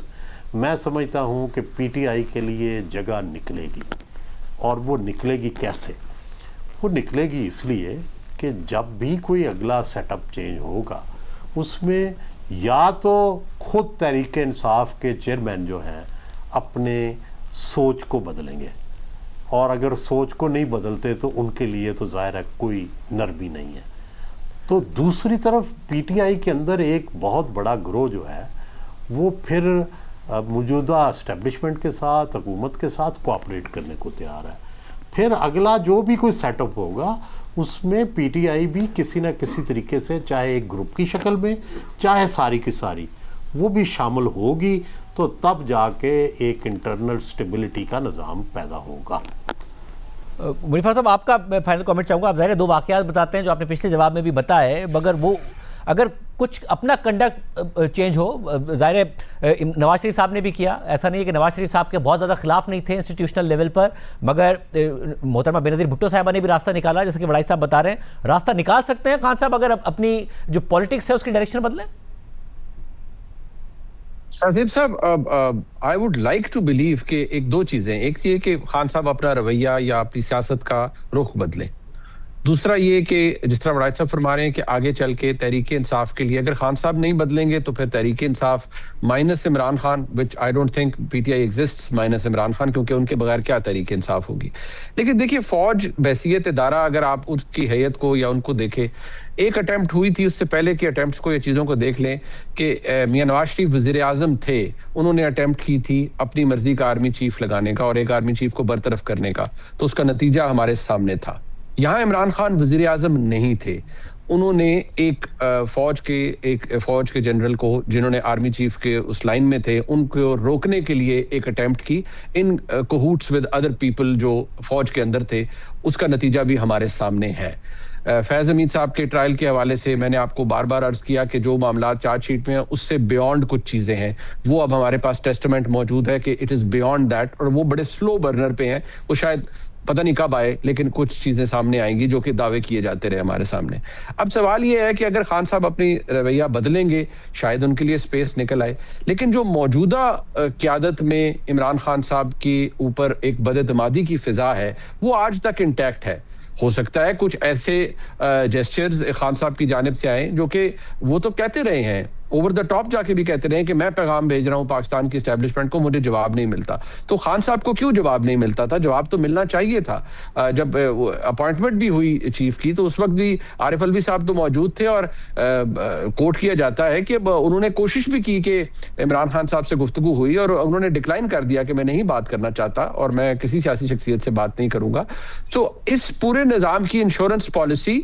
मैं समझता हूँ कि पीटीआई के लिए जगह निकलेगी। और वो निकलेगी कैसे? वो निकलेगी इसलिए कि जब भी कोई अगला सेटअप चेंज होगा उसमें या तो खुद तहरीक इंसाफ के चेयरमैन जो हैं अपने सोच को बदलेंगे, और अगर सोच को नहीं बदलते तो उनके लिए तो ज़ाहिर है कोई नरमी नहीं है। तो दूसरी तरफ पीटीआई के अंदर एक बहुत बड़ा ग्रोह जो है वो फिर मौजूदा इस्टेब्लिशमेंट के साथ, हुकूमत के साथ कोऑपरेट करने को तैयार है। फिर अगला जो भी कोई सेटअप होगा उसमें पीटीआई भी किसी न किसी तरीके से, चाहे एक ग्रुप की शक्ल में, चाहे सारी की सारी, वो भी शामिल होगी। तो तब जाके एक इंटरनल स्टेबिलिटी का निज़ाम पैदा होगा। मुनीफर साहब, आपका फाइनल कमेंट चाहूँगा। आप ज़ाहिर 2 वाक़यात बताते हैं जो आपने पिछले जवाब में भी बताए, मगर वो अगर कुछ अपना कंडक्ट चेंज हो, ज़ाहिर नवाज शरीफ साहब ने भी किया। ऐसा नहीं है कि नवाज शरीफ साहब के बहुत ज़्यादा खिलाफ नहीं थे इंस्टीट्यूशनल लेवल पर, मगर मोहतरमा बेनज़ीर भुट्टो साहबा ने भी रास्ता निकाला, जैसे कि वड़ाई साहब बता रहे हैं। रास्ता निकाल सकते हैं खान साहब अगर अपनी जो पॉलिटिक्स है उसकी डायरेक्शन बदलें? साजिब साहब, I would like to believe कि एक 2 चीजें, एक ये कि खान साहब अपना रवैया या अपनी सियासत का रुख बदलें। दूसरा ये कि जिस तरह वड़ाई साहब फरमा रहे हैं कि आगे चल के तहरीक इंसाफ के लिए अगर खान साहब नहीं बदलेंगे तो फिर Tehreek Insaf minus Imran Khan, which I don't think PTI exists minus Imran Khan, क्योंकि उनके बगैर क्या तहरीक इंसाफ होगी। लेकिन देखिए, फौज बहसियत इदारा अगर आप उसकी हैयत को या उनको देखें, एक अटेम्प्ट हुई थी, उससे पहले के अटेम्प्ट्स को या चीज़ों को देख लें कि मियां नवाज शरीफ वज़ीर आज़म थे, उन्होंने अटेम्प्ट की थी अपनी मर्जी का आर्मी चीफ लगाने का और एक आर्मी चीफ को बरतरफ करने का, तो उसका नतीजा हमारे सामने था। यहाँ इमरान खान वज़ीर आज़म नहीं थे, उन्होंने एक फौज के जनरल को, जिन्होंने आर्मी चीफ के उस लाइन में थे, उनको रोकने के लिए एक अटेम्प्ट की इन कहूट्स विद अदर पीपल जो फौज के अंदर थे। उसका नतीजा भी हमारे सामने है। फैज़ हमीद साहब के ट्रायल के हवाले से मैंने आपको बार बार अर्ज किया कि जो मामला चार्जशीट में है उससे बियॉन्ड कुछ चीज़ें हैं, वो अब हमारे पास टेस्टामेंट मौजूद है कि इट इज़ बियॉन्ड दैट, और वो बड़े स्लो बर्नर पे हैं। वो शायद पता नहीं कब आए, लेकिन कुछ चीजें सामने आएंगी जो कि दावे किए जाते रहे हमारे सामने। अब सवाल ये है कि अगर खान साहब अपनी रवैया बदलेंगे शायद उनके लिए स्पेस निकल आए, लेकिन जो मौजूदा क़यादत में इमरान खान साहब के ऊपर एक बदएतमादी की फिजा है वो आज तक इंटैक्ट है। हो सकता है कुछ ऐसे जेस्चर्स खान साहब की जानिब से आए जो कि वो तो कहते रहे हैं, ओवर द टॉप जाके भी कहते रहे कि मैं पैगाम भेज रहा हूं पाकिस्तान की एस्टेब्लिशमेंट को, मुझे जवाब नहीं मिलता। तो खान साहब को क्यों जवाब नहीं मिलता था? जवाब तो मिलना चाहिए था। जब अपॉइंटमेंट भी हुई चीफ की तो उस वक्त भी आरिफ अलवी साहब तो मौजूद थे, और कोट किया जाता है कि उन्होंने कोशिश भी की कि इमरान खान साहब से गुफ्तगू हुई और उन्होंने डिक्लाइन कर दिया कि मैं नहीं बात करना चाहता और मैं किसी सियासी शख्सियत से बात नहीं करूंगा। तो इस पूरे निजाम की इंश्योरेंस पॉलिसी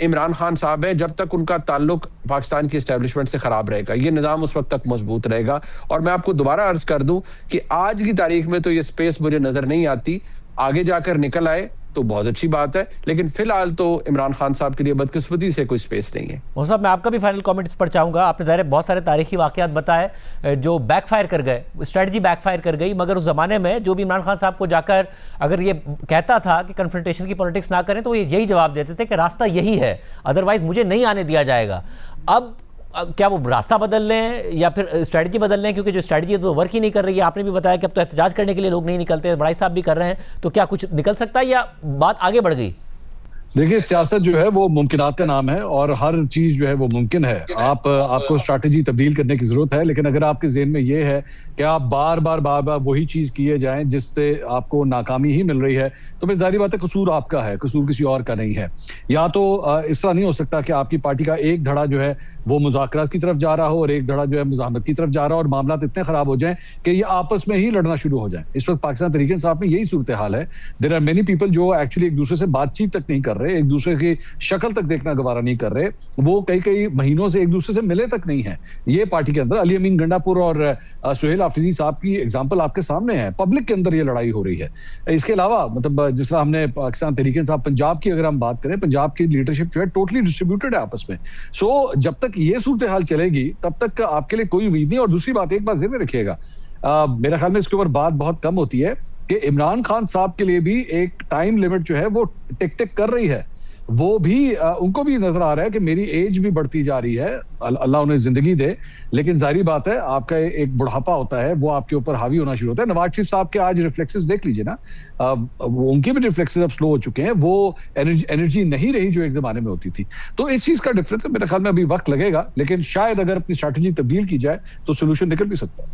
इमरान खान साहब है, जब तक उनका ताल्लुक पाकिस्तान की एस्टेब्लिशमेंट से खराब रहेगा, ये निजाम उस वक्त तक मजबूत रहेगा। और मैं आपको दोबारा अर्ज कर दूं कि आज की तारीख में तो ये स्पेस मुझे नजर नहीं आती, आगे जाकर निकल आए तो बहुत अच्छी बात है, लेकिन फिलहाल तो इमरान खान साहब के लिए बदकिस्मती से कोई स्पेस नहीं है। मोहन साहब, मैं आपका भी फाइनल कमेंट इस पर चाहूँगा। आपने ज़ाहिर बहुत सारे तारीखी वाक़यात बताए जो बैकफायर कर गए, स्ट्रेटजी बैकफायर कर गई, मगर उस ज़माने में जो भी इमरान खान साहब को जाकर अगर ये कहता था कि कन्फ्रंटेशन की पॉलिटिक्स ना करें तो ये यही जवाब देते थे कि रास्ता यही है, अदरवाइज़ मुझे नहीं आने दिया जाएगा। अब क्या वो रास्ता बदल लें या फिर स्ट्रेटजी बदल लें, क्योंकि जो स्ट्रेटजी है तो वर्क ही नहीं कर रही है। आपने भी बताया कि अब तो एहतजाज करने के लिए लोग नहीं निकलते, बड़ाई साहब भी कर रहे हैं, तो क्या कुछ निकल सकता है या बात आगे बढ़ गई? देखिए, सियासत जो है वो मुमकिनात का नाम है और हर चीज जो है वो मुमकिन है। आपको स्ट्रैटेजी तब्दील करने की जरूरत है, लेकिन अगर आपके जेहन में ये है कि आप बार बार वही चीज किए जाएं जिससे आपको नाकामी ही मिल रही है, तो फिर जाहिर बात है कसूर आपका है, कसूर किसी और का नहीं है। या तो इस तरह नहीं हो सकता कि आपकी पार्टी का एक धड़ा जो है वो मुज़ाकरात की तरफ जा रहा हो और एक धड़ा जो है मुज़ाहमत की तरफ जा रहा हो और मामला इतने खराब हो जाएं कि ये आपस में ही लड़ना शुरू हो जाए। इस वक्त पाकिस्तान तहरीक इंसाफ में यही सूरत हाल है। देयर आर मेनी पीपल जो एक्चुअली एक दूसरे से बातचीत तक नहीं कर रहे, एक दूसरे की शक्ल तक देखना गवारा नहीं कर रहे, वो कई कई महीनों से एक दूसरे से मिले तक नहीं है। ये पार्टी के अंदर अली अमीन गंडापुर और सुहेल आफरीदी साहब की एग्जांपल आपके सामने है। पब्लिक के अंदर ये लड़ाई हो रही है। इसके अलावा मतलब जिस तरह हमने पाकिस्तान तहरीक इंसाफ पंजाब की अगर हम बात करें, पंजाब की लीडरशिप जो है टोटली डिस्ट्रीब्यूटेड है आपस में। सो जब तक ये सूरत हाल चलेगी तब तक आपके लिए कोई उम्मीद नहीं। और दूसरी बात एक बात ज़हन में रखिएगा, मेरे ख्याल में इसके ऊपर बात बहुत कम होती है कि इमरान खान साहब के लिए भी एक टाइम लिमिट जो है वो टिक टिक कर रही है। वो भी उनको भी नजर आ रहा है कि मेरी एज भी बढ़ती जा रही है, अल्लाह उन्हें जिंदगी दे, लेकिन जाहिर बात है आपका एक बुढ़ापा होता है वो आपके ऊपर हावी होना शुरू होता है। नवाज शरीफ साहब के आज रिफ्लेक्सेस देख लीजिए ना, उनके भी रिफ्लेक्सेस अब स्लो हो चुके हैं। वो एनर्जी नहीं रही जो एक जमाने में होती थी। तो इस चीज का डिफरेंस है, मेरे ख्याल में अभी वक्त लगेगा, लेकिन शायद अगर अपनी स्ट्रैटेजी तब्दील की जाए तो सोल्यूशन निकल भी सकता है।